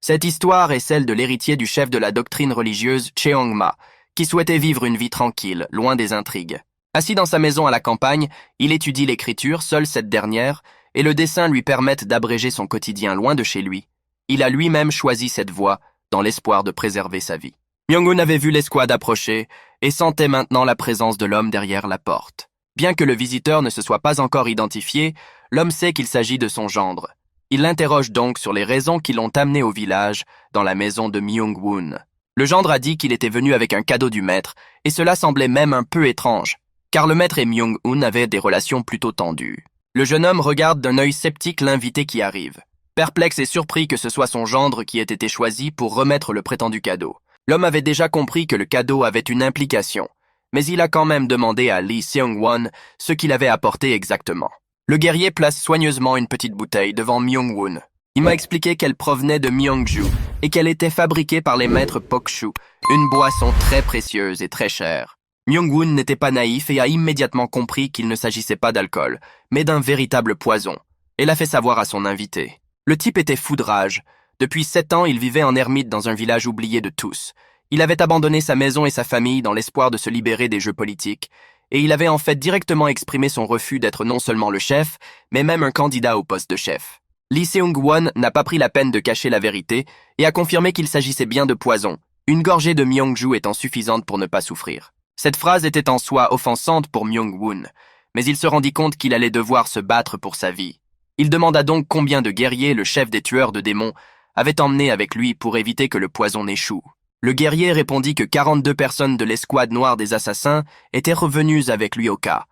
Cette histoire est celle de l'héritier du chef de la doctrine religieuse Cheong Ma, qui souhaitait vivre une vie tranquille, loin des intrigues. Assis dans sa maison à la campagne, il étudie l'écriture, seule cette dernière, et le dessin lui permettent d'abréger son quotidien loin de chez lui. Il a lui-même choisi cette voie, dans l'espoir de préserver sa vie. Myung-Woon avait vu l'escouade approcher et sentait maintenant la présence de l'homme derrière la porte. Bien que le visiteur ne se soit pas encore identifié, l'homme sait qu'il s'agit de son gendre. Il l'interroge donc sur les raisons qui l'ont amené au village, dans la maison de Myung-Woon. Le gendre a dit qu'il était venu avec un cadeau du maître, et cela semblait même un peu étrange, car le maître et Myung-Woon avaient des relations plutôt tendues. Le jeune homme regarde d'un œil sceptique l'invité qui arrive. Perplexe et surpris que ce soit son gendre qui ait été choisi pour remettre le prétendu cadeau. L'homme avait déjà compris que le cadeau avait une implication, mais il a quand même demandé à Lee Seung-won ce qu'il avait apporté exactement. Le guerrier place soigneusement une petite bouteille devant Myung-Woon. Il m'a expliqué qu'elle provenait de Myeongju et qu'elle était fabriquée par les maîtres Pokshu, une boisson très précieuse et très chère. Myung-Woon n'était pas naïf et a immédiatement compris qu'il ne s'agissait pas d'alcool, mais d'un véritable poison, et l'a fait savoir à son invité. Le type était fou de rage. Depuis 7 ans, il vivait en ermite dans un village oublié de tous. Il avait abandonné sa maison et sa famille dans l'espoir de se libérer des jeux politiques, et il avait en fait directement exprimé son refus d'être non seulement le chef, mais même un candidat au poste de chef. Lee Seung-won n'a pas pris la peine de cacher la vérité et a confirmé qu'il s'agissait bien de poison, une gorgée de Myeongju étant suffisante pour ne pas souffrir. Cette phrase était en soi offensante pour Myung-Woon, mais il se rendit compte qu'il allait devoir se battre pour sa vie. Il demanda donc combien de guerriers le chef des tueurs de démons avait emmené avec lui pour éviter que le poison n'échoue. Le guerrier répondit que 42 personnes de l'escouade noire des assassins étaient revenues avec lui au cas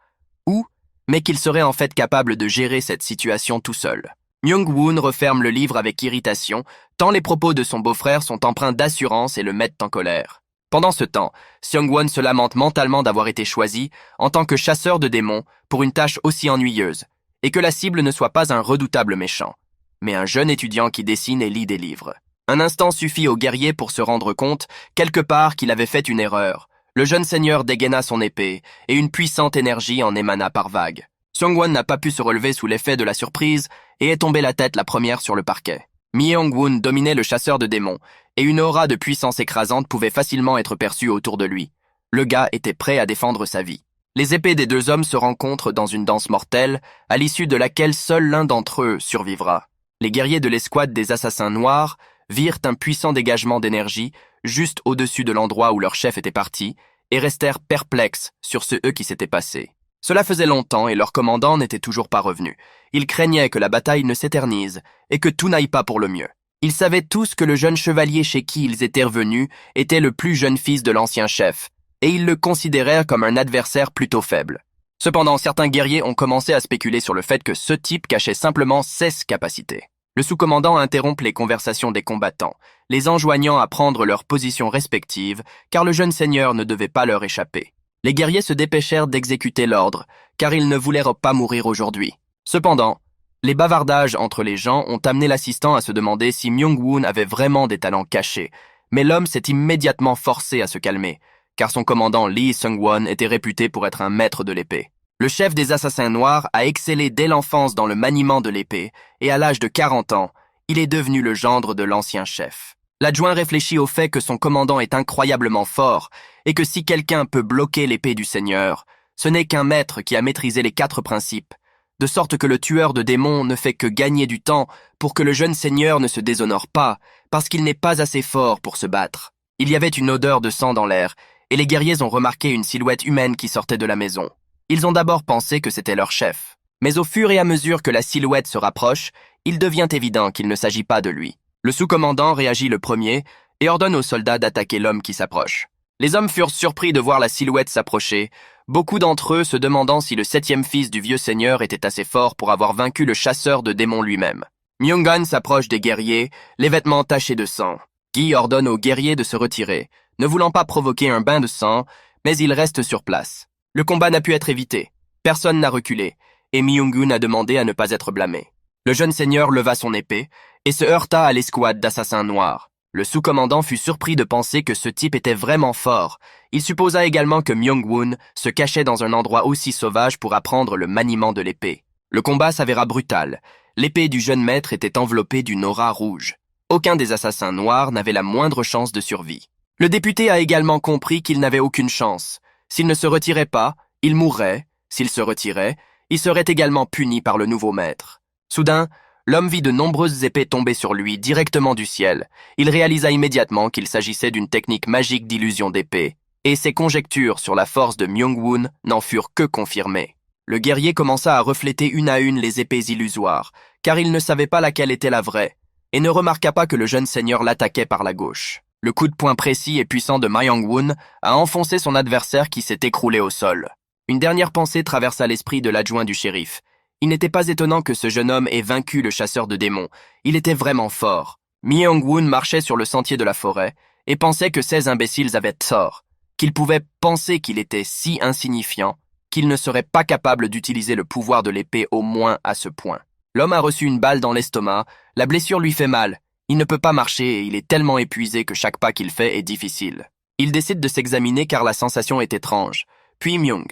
où, mais qu'il serait en fait capable de gérer cette situation tout seul. Myung-Woon referme le livre avec irritation, tant les propos de son beau-frère sont empreints d'assurance et le mettent en colère. Pendant ce temps, Seung-won se lamente mentalement d'avoir été choisi en tant que chasseur de démons pour une tâche aussi ennuyeuse, et que la cible ne soit pas un redoutable méchant, mais un jeune étudiant qui dessine et lit des livres. Un instant suffit au guerrier pour se rendre compte, quelque part, qu'il avait fait une erreur. Le jeune seigneur dégaina son épée, et une puissante énergie en émana par vagues. Seung-won n'a pas pu se relever sous l'effet de la surprise, et est tombé la tête la première sur le parquet. Myung-Woon dominait le chasseur de démons, et une aura de puissance écrasante pouvait facilement être perçue autour de lui. Le gars était prêt à défendre sa vie. Les épées des deux hommes se rencontrent dans une danse mortelle, à l'issue de laquelle seul l'un d'entre eux survivra. Les guerriers de l'escouade des assassins noirs virent un puissant dégagement d'énergie juste au-dessus de l'endroit où leur chef était parti et restèrent perplexes sur ce qui s'était passé. Cela faisait longtemps et leur commandant n'était toujours pas revenu. Ils craignaient que la bataille ne s'éternise et que tout n'aille pas pour le mieux. Ils savaient tous que le jeune chevalier chez qui ils étaient revenus était le plus jeune fils de l'ancien chef, et ils le considérèrent comme un adversaire plutôt faible. Cependant, certains guerriers ont commencé à spéculer sur le fait que ce type cachait simplement 16 capacités. Le sous-commandant interrompt les conversations des combattants, les enjoignant à prendre leurs positions respectives, car le jeune seigneur ne devait pas leur échapper. Les guerriers se dépêchèrent d'exécuter l'ordre, car ils ne voulaient pas mourir aujourd'hui. Cependant, les bavardages entre les gens ont amené l'assistant à se demander si Myung-Woon avait vraiment des talents cachés, mais l'homme s'est immédiatement forcé à se calmer, car son commandant Lee Seung-won était réputé pour être un maître de l'épée. Le chef des assassins noirs a excellé dès l'enfance dans le maniement de l'épée, et à l'âge de 40 ans, il est devenu le gendre de l'ancien chef. L'adjoint réfléchit au fait que son commandant est incroyablement fort, et que si quelqu'un peut bloquer l'épée du seigneur, ce n'est qu'un maître qui a maîtrisé les 4 principes, de sorte que le tueur de démons ne fait que gagner du temps pour que le jeune seigneur ne se déshonore pas, parce qu'il n'est pas assez fort pour se battre. Il y avait une odeur de sang dans l'air, et les guerriers ont remarqué une silhouette humaine qui sortait de la maison. Ils ont d'abord pensé que c'était leur chef. Mais au fur et à mesure que la silhouette se rapproche, il devient évident qu'il ne s'agit pas de lui. Le sous-commandant réagit le premier et ordonne aux soldats d'attaquer l'homme qui s'approche. Les hommes furent surpris de voir la silhouette s'approcher, beaucoup d'entre eux se demandant si le 7e fils du vieux seigneur était assez fort pour avoir vaincu le chasseur de démons lui-même. Myung-gun s'approche des guerriers, les vêtements tachés de sang. Guy ordonne aux guerriers de se retirer, ne voulant pas provoquer un bain de sang, mais il reste sur place. Le combat n'a pu être évité, personne n'a reculé, et Myung-gun a demandé à ne pas être blâmé. Le jeune seigneur leva son épée et se heurta à l'escouade d'assassins noirs. Le sous-commandant fut surpris de penser que ce type était vraiment fort. Il supposa également que Myung-Woon se cachait dans un endroit aussi sauvage pour apprendre le maniement de l'épée. Le combat s'avéra brutal. L'épée du jeune maître était enveloppée d'une aura rouge. Aucun des assassins noirs n'avait la moindre chance de survie. Le député a également compris qu'il n'avait aucune chance. S'il ne se retirait pas, il mourrait. S'il se retirait, il serait également puni par le nouveau maître. Soudain, l'homme vit de nombreuses épées tomber sur lui directement du ciel. Il réalisa immédiatement qu'il s'agissait d'une technique magique d'illusion d'épée, et ses conjectures sur la force de Myung-Won n'en furent que confirmées. Le guerrier commença à refléter une à une les épées illusoires, car il ne savait pas laquelle était la vraie, et ne remarqua pas que le jeune seigneur l'attaquait par la gauche. Le coup de poing précis et puissant de Ma Young-Won a enfoncé son adversaire qui s'est écroulé au sol. Une dernière pensée traversa l'esprit de l'adjoint du shérif. Il n'était pas étonnant que ce jeune homme ait vaincu le chasseur de démons. Il était vraiment fort. Mi Young-Won marchait sur le sentier de la forêt et pensait que ces imbéciles avaient tort, qu'il pouvait penser qu'il était si insignifiant qu'il ne serait pas capable d'utiliser le pouvoir de l'épée au moins à ce point. L'homme a reçu une balle dans l'estomac, la blessure lui fait mal. Il ne peut pas marcher et il est tellement épuisé que chaque pas qu'il fait est difficile. Il décide de s'examiner car la sensation est étrange. Puis Myung.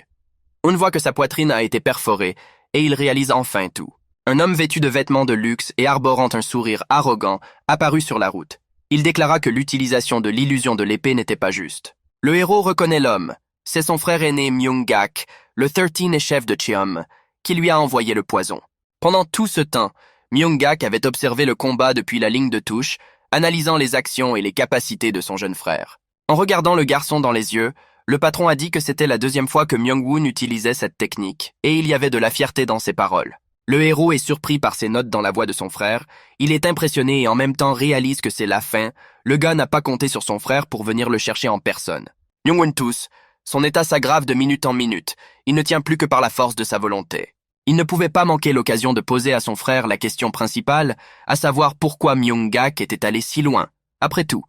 On voit que sa poitrine a été perforée et il réalise enfin tout. Un homme vêtu de vêtements de luxe et arborant un sourire arrogant apparut sur la route. Il déclara que l'utilisation de l'illusion de l'épée n'était pas juste. Le héros reconnaît l'homme. C'est son frère aîné Myung-Gak, le 13 et chef de Cheom, qui lui a envoyé le poison. Pendant tout ce temps, Myung-Gak avait observé le combat depuis la ligne de touche, analysant les actions et les capacités de son jeune frère. En regardant le garçon dans les yeux, le patron a dit que c'était la deuxième fois que Myung-Won utilisait cette technique, et il y avait de la fierté dans ses paroles. Le héros est surpris par ces notes dans la voix de son frère, il est impressionné et en même temps réalise que c'est la fin. Le gars n'a pas compté sur son frère pour venir le chercher en personne. Myung-Won tousse, son état s'aggrave de minute en minute, il ne tient plus que par la force de sa volonté. Il ne pouvait pas manquer l'occasion de poser à son frère la question principale, à savoir pourquoi Myung-Gak était allé si loin. Après tout,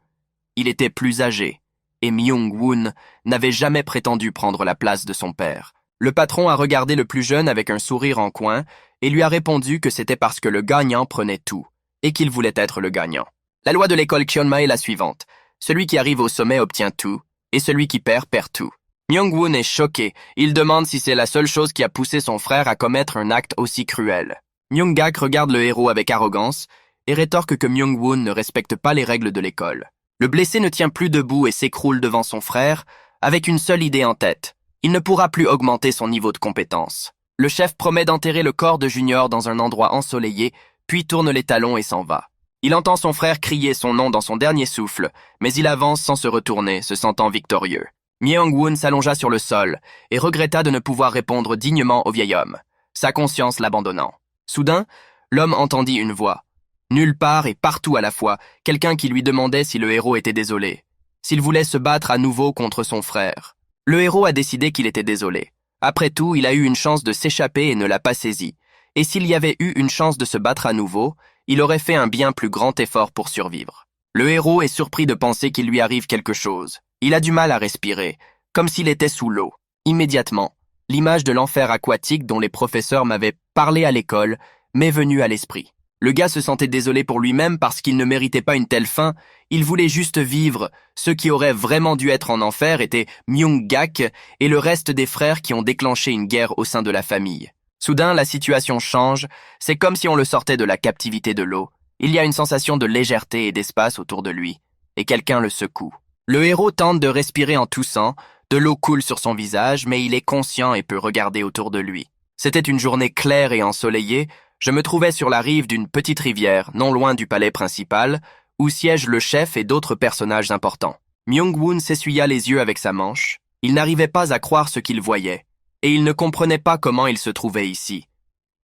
il était plus âgé, et Myung-Won n'avait jamais prétendu prendre la place de son père. Le patron a regardé le plus jeune avec un sourire en coin et lui a répondu que c'était parce que le gagnant prenait tout, et qu'il voulait être le gagnant. La loi de l'école Kyonma est la suivante. Celui qui arrive au sommet obtient tout, et celui qui perd tout. Myung-Won est choqué. Il demande si c'est la seule chose qui a poussé son frère à commettre un acte aussi cruel. Myung-Gak regarde le héros avec arrogance et rétorque que Myung-Won ne respecte pas les règles de l'école. Le blessé ne tient plus debout et s'écroule devant son frère avec une seule idée en tête. Il ne pourra plus augmenter son niveau de compétence. Le chef promet d'enterrer le corps de Junior dans un endroit ensoleillé, puis tourne les talons et s'en va. Il entend son frère crier son nom dans son dernier souffle, mais il avance sans se retourner, se sentant victorieux. Myung-Won s'allongea sur le sol et regretta de ne pouvoir répondre dignement au vieil homme, sa conscience l'abandonnant. Soudain, l'homme entendit une voix. Nulle part et partout à la fois, quelqu'un qui lui demandait si le héros était désolé, s'il voulait se battre à nouveau contre son frère. Le héros a décidé qu'il était désolé. Après tout, il a eu une chance de s'échapper et ne l'a pas saisi. Et s'il y avait eu une chance de se battre à nouveau, il aurait fait un bien plus grand effort pour survivre. Le héros est surpris de penser qu'il lui arrive quelque chose. Il a du mal à respirer, comme s'il était sous l'eau. Immédiatement, l'image de l'enfer aquatique dont les professeurs m'avaient parlé à l'école m'est venue à l'esprit. Le gars se sentait désolé pour lui-même parce qu'il ne méritait pas une telle fin, il voulait juste vivre. Ceux qui auraient vraiment dû être en enfer étaient Myung-Gak et le reste des frères qui ont déclenché une guerre au sein de la famille. Soudain, la situation change, c'est comme si on le sortait de la captivité de l'eau. Il y a une sensation de légèreté et d'espace autour de lui, et quelqu'un le secoue. Le héros tente de respirer en toussant, de l'eau coule sur son visage, mais il est conscient et peut regarder autour de lui. C'était une journée claire et ensoleillée, je me trouvais sur la rive d'une petite rivière, non loin du palais principal, où siègent le chef et d'autres personnages importants. Myung-Won s'essuya les yeux avec sa manche. Il n'arrivait pas à croire ce qu'il voyait, et il ne comprenait pas comment il se trouvait ici.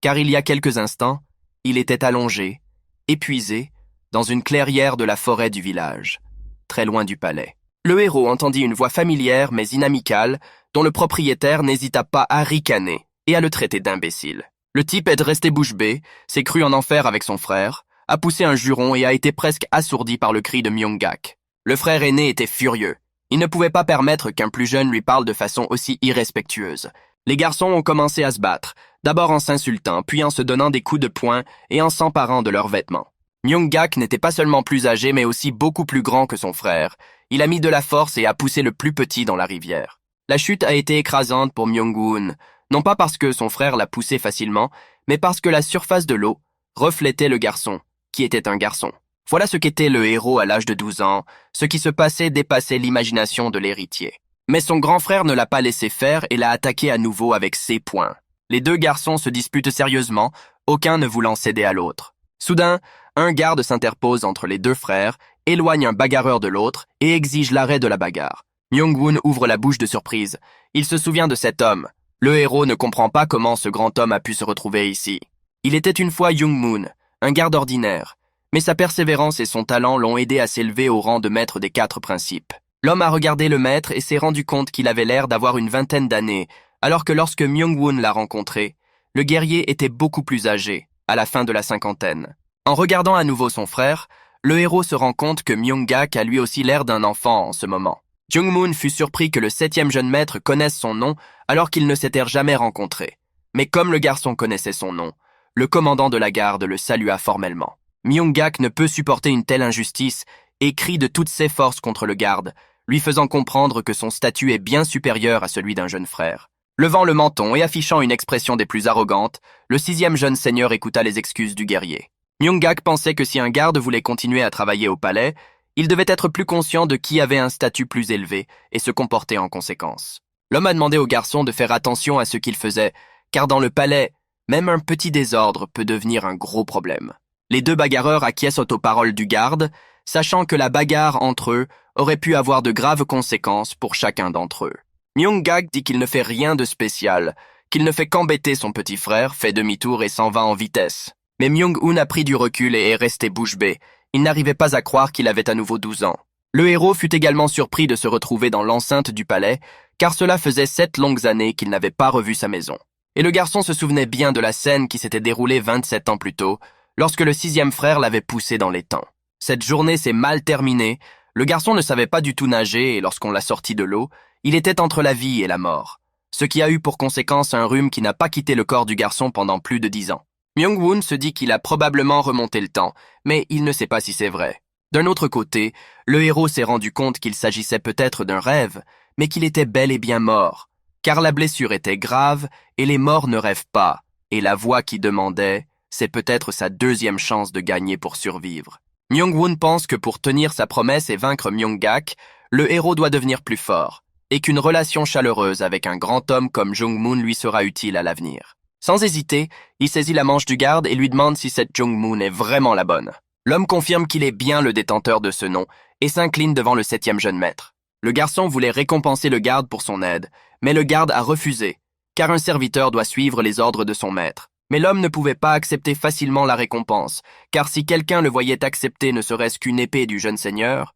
Car il y a quelques instants, il était allongé, épuisé, dans une clairière de la forêt du village, très loin du palais. Le héros entendit une voix familière mais inamicale, dont le propriétaire n'hésita pas à ricaner et à le traiter d'imbécile. Le type est resté bouche bée, s'est cru en enfer avec son frère, a poussé un juron et a été presque assourdi par le cri de Myung-Gak. Le frère aîné était furieux. Il ne pouvait pas permettre qu'un plus jeune lui parle de façon aussi irrespectueuse. Les garçons ont commencé à se battre, d'abord en s'insultant, puis en se donnant des coups de poing et en s'emparant de leurs vêtements. Myung-Gak n'était pas seulement plus âgé mais aussi beaucoup plus grand que son frère. Il a mis de la force et a poussé le plus petit dans la rivière. La chute a été écrasante pour Myung-Won, non pas parce que son frère l'a poussé facilement, mais parce que la surface de l'eau reflétait le garçon, qui était un garçon. Voilà ce qu'était le héros à l'âge de 12 ans, ce qui se passait dépassait l'imagination de l'héritier. Mais son grand frère ne l'a pas laissé faire et l'a attaqué à nouveau avec ses poings. Les deux garçons se disputent sérieusement, aucun ne voulant céder à l'autre. Soudain, un garde s'interpose entre les deux frères, éloigne un bagarreur de l'autre et exige l'arrêt de la bagarre. Myung-Won ouvre la bouche de surprise. Il se souvient de cet homme. Le héros ne comprend pas comment ce grand homme a pu se retrouver ici. Il était une fois Jung-Moon, un garde ordinaire, mais sa persévérance et son talent l'ont aidé à s'élever au rang de maître des 4 principes. L'homme a regardé le maître et s'est rendu compte qu'il avait l'air d'avoir une vingtaine d'années, alors que lorsque Myung-Won l'a rencontré, le guerrier était beaucoup plus âgé, à la fin de la cinquantaine. En regardant à nouveau son frère, le héros se rend compte que Myung-Gak a lui aussi l'air d'un enfant en ce moment. Jung-Moon fut surpris que le 7e jeune maître connaisse son nom alors qu'ils ne s'étaient jamais rencontrés. Mais comme le garçon connaissait son nom, le commandant de la garde le salua formellement. Myung-Gak ne peut supporter une telle injustice et crie de toutes ses forces contre le garde, lui faisant comprendre que son statut est bien supérieur à celui d'un jeune frère. Levant le menton et affichant une expression des plus arrogantes, le 6e jeune seigneur écouta les excuses du guerrier. Myung-Gak pensait que si un garde voulait continuer à travailler au palais, il devait être plus conscient de qui avait un statut plus élevé et se comporter en conséquence. L'homme a demandé au garçon de faire attention à ce qu'il faisait, car dans le palais, même un petit désordre peut devenir un gros problème. Les deux bagarreurs acquiescent aux paroles du garde, sachant que la bagarre entre eux aurait pu avoir de graves conséquences pour chacun d'entre eux. Myung-Gak dit qu'il ne fait rien de spécial, qu'il ne fait qu'embêter son petit frère, fait demi-tour et s'en va en vitesse. Mais Myung-Hoon a pris du recul et est resté bouche bée. Il n'arrivait pas à croire qu'il avait à nouveau 12 ans. Le héros fut également surpris de se retrouver dans l'enceinte du palais, car cela faisait 7 longues années qu'il n'avait pas revu sa maison. Et le garçon se souvenait bien de la scène qui s'était déroulée 27 ans plus tôt, lorsque le 6e frère l'avait poussé dans l'étang. Cette journée s'est mal terminée, le garçon ne savait pas du tout nager et lorsqu'on l'a sorti de l'eau, il était entre la vie et la mort, ce qui a eu pour conséquence un rhume qui n'a pas quitté le corps du garçon pendant plus de 10 ans. Myung-Won se dit qu'il a probablement remonté le temps, mais il ne sait pas si c'est vrai. D'un autre côté, le héros s'est rendu compte qu'il s'agissait peut-être d'un rêve, mais qu'il était bel et bien mort, car la blessure était grave et les morts ne rêvent pas, et la voix qui demandait, c'est peut-être sa 2e chance de gagner pour survivre. Myung-Won pense que pour tenir sa promesse et vaincre Myung-Gak, le héros doit devenir plus fort, et qu'une relation chaleureuse avec un grand homme comme Jung-Moon lui sera utile à l'avenir. Sans hésiter, il saisit la manche du garde et lui demande si cette Jung-Moon est vraiment la bonne. L'homme confirme qu'il est bien le détenteur de ce nom et s'incline devant le 7e jeune maître. Le garçon voulait récompenser le garde pour son aide, mais le garde a refusé, car un serviteur doit suivre les ordres de son maître. Mais l'homme ne pouvait pas accepter facilement la récompense, car si quelqu'un le voyait accepter ne serait-ce qu'une épée du jeune seigneur,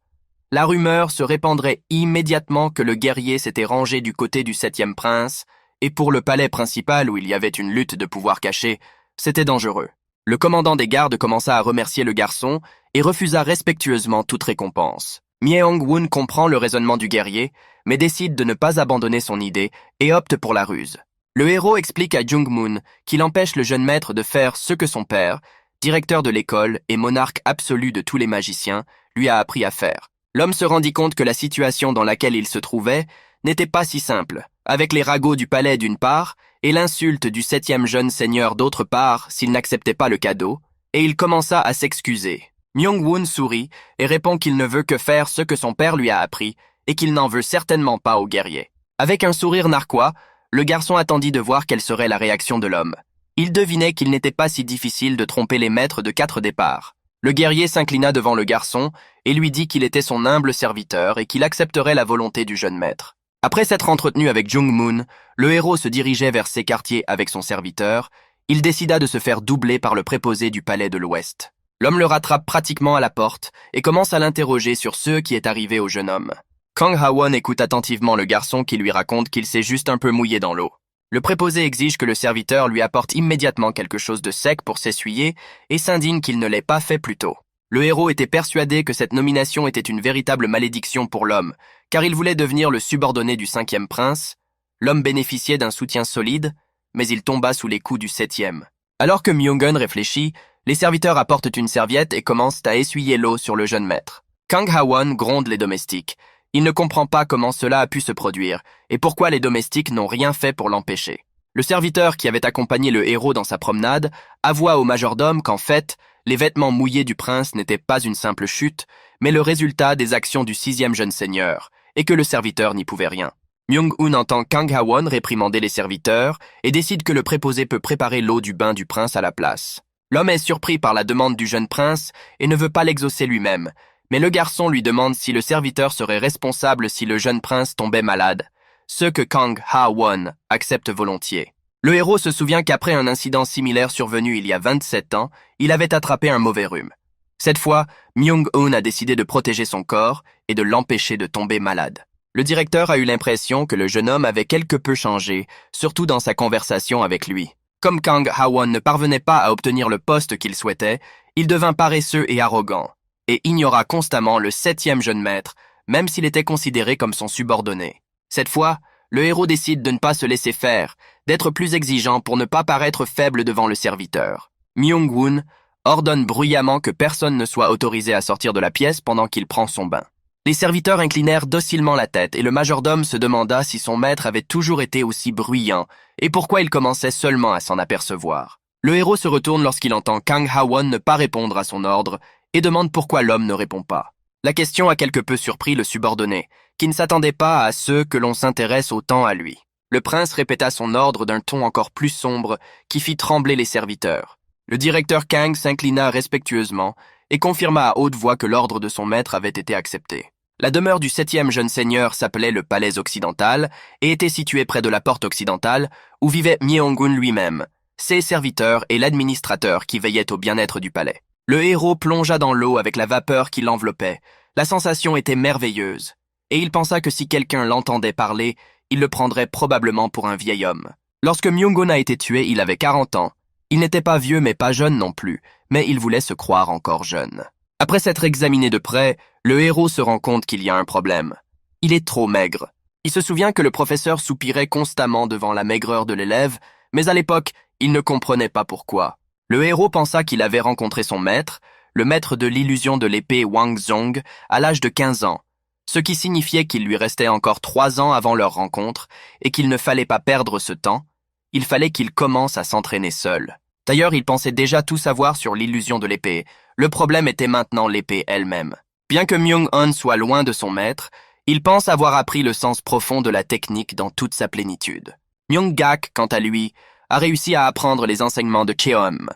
la rumeur se répandrait immédiatement que le guerrier s'était rangé du côté du 7e prince, et pour le palais principal où il y avait une lutte de pouvoir caché, c'était dangereux. Le commandant des gardes commença à remercier le garçon et refusa respectueusement toute récompense. Myung-Won comprend le raisonnement du guerrier, mais décide de ne pas abandonner son idée et opte pour la ruse. Le héros explique à Jung-Moon qu'il empêche le jeune maître de faire ce que son père, directeur de l'école et monarque absolu de tous les magiciens, lui a appris à faire. L'homme se rendit compte que la situation dans laquelle il se trouvait n'était pas si simple, avec les ragots du palais d'une part et l'insulte du 7e jeune seigneur d'autre part s'il n'acceptait pas le cadeau, et il commença à s'excuser. Myung-Won sourit et répond qu'il ne veut que faire ce que son père lui a appris et qu'il n'en veut certainement pas au guerrier. Avec un sourire narquois, le garçon attendit de voir quelle serait la réaction de l'homme. Il devinait qu'il n'était pas si difficile de tromper les maîtres de 4 départs. Le guerrier s'inclina devant le garçon et lui dit qu'il était son humble serviteur et qu'il accepterait la volonté du jeune maître. Après s'être entretenu avec Jung-Moon, le héros se dirigeait vers ses quartiers avec son serviteur. Il décida de se faire doubler par le préposé du palais de l'Ouest. L'homme le rattrape pratiquement à la porte et commence à l'interroger sur ce qui est arrivé au jeune homme. Kang Ha-won écoute attentivement le garçon qui lui raconte qu'il s'est juste un peu mouillé dans l'eau. Le préposé exige que le serviteur lui apporte immédiatement quelque chose de sec pour s'essuyer et s'indigne qu'il ne l'ait pas fait plus tôt. Le héros était persuadé que cette nomination était une véritable malédiction pour l'homme, car il voulait devenir le subordonné du 5e prince. L'homme bénéficiait d'un soutien solide, mais il tomba sous les coups du 7e. Alors que Myung-gun réfléchit, les serviteurs apportent une serviette et commencent à essuyer l'eau sur le jeune maître. Kang Ha-won gronde les domestiques. Il ne comprend pas comment cela a pu se produire et pourquoi les domestiques n'ont rien fait pour l'empêcher. Le serviteur qui avait accompagné le héros dans sa promenade avoua au majordome qu'en fait, les vêtements mouillés du prince n'étaient pas une simple chute, mais le résultat des actions du sixième jeune seigneur, et que le serviteur n'y pouvait rien. Myung-hoon entend Kang Ha-won réprimander les serviteurs et décide que le préposé peut préparer l'eau du bain du prince à la place. L'homme est surpris par la demande du jeune prince et ne veut pas l'exaucer lui-même, mais le garçon lui demande si le serviteur serait responsable si le jeune prince tombait malade, ce que Kang Ha-won accepte volontiers. Le héros se souvient qu'après un incident similaire survenu il y a 27 ans, il avait attrapé un mauvais rhume. Cette fois, Myung-hoon a décidé de protéger son corps et de l'empêcher de tomber malade. Le directeur a eu l'impression que le jeune homme avait quelque peu changé, surtout dans sa conversation avec lui. Comme Kang Ha-won ne parvenait pas à obtenir le poste qu'il souhaitait, il devint paresseux et arrogant, et ignora constamment le septième jeune maître, même s'il était considéré comme son subordonné. Cette fois, le héros décide de ne pas se laisser faire, d'être plus exigeant pour ne pas paraître faible devant le serviteur. Myung-hoon ordonne bruyamment que personne ne soit autorisé à sortir de la pièce pendant qu'il prend son bain. Les serviteurs inclinèrent docilement la tête et le majordome se demanda si son maître avait toujours été aussi bruyant et pourquoi il commençait seulement à s'en apercevoir. Le héros se retourne lorsqu'il entend Kang Ha-won ne pas répondre à son ordre et demande pourquoi l'homme ne répond pas. La question a quelque peu surpris le subordonné, qui ne s'attendait pas à ce que l'on s'intéresse autant à lui. Le prince répéta son ordre d'un ton encore plus sombre qui fit trembler les serviteurs. Le directeur Kang s'inclina respectueusement et confirma à haute voix que l'ordre de son maître avait été accepté. La demeure du septième jeune seigneur s'appelait le Palais Occidental et était située près de la porte occidentale où vivait Myung-hoon lui-même, ses serviteurs et l'administrateur qui veillait au bien-être du palais. Le héros plongea dans l'eau avec la vapeur qui l'enveloppait. La sensation était merveilleuse, et il pensa que si quelqu'un l'entendait parler, il le prendrait probablement pour un vieil homme. Lorsque Myung-hoon a été tué, il avait 40 ans. Il n'était pas vieux mais pas jeune non plus, mais il voulait se croire encore jeune. Après s'être examiné de près, le héros se rend compte qu'il y a un problème. Il est trop maigre. Il se souvient que le professeur soupirait constamment devant la maigreur de l'élève, mais à l'époque, il ne comprenait pas pourquoi. Le héros pensa qu'il avait rencontré son maître, le maître de l'illusion de l'épée Wang Zhong, à l'âge de 15 ans, ce qui signifiait qu'il lui restait encore 3 ans avant leur rencontre et qu'il ne fallait pas perdre ce temps, il fallait qu'il commence à s'entraîner seul. D'ailleurs, il pensait déjà tout savoir sur l'illusion de l'épée. Le problème était maintenant l'épée elle-même. Bien que Myung-hoon soit loin de son maître, il pense avoir appris le sens profond de la technique dans toute sa plénitude. Myung-gak, quant à lui, a réussi à apprendre les enseignements de Cheom,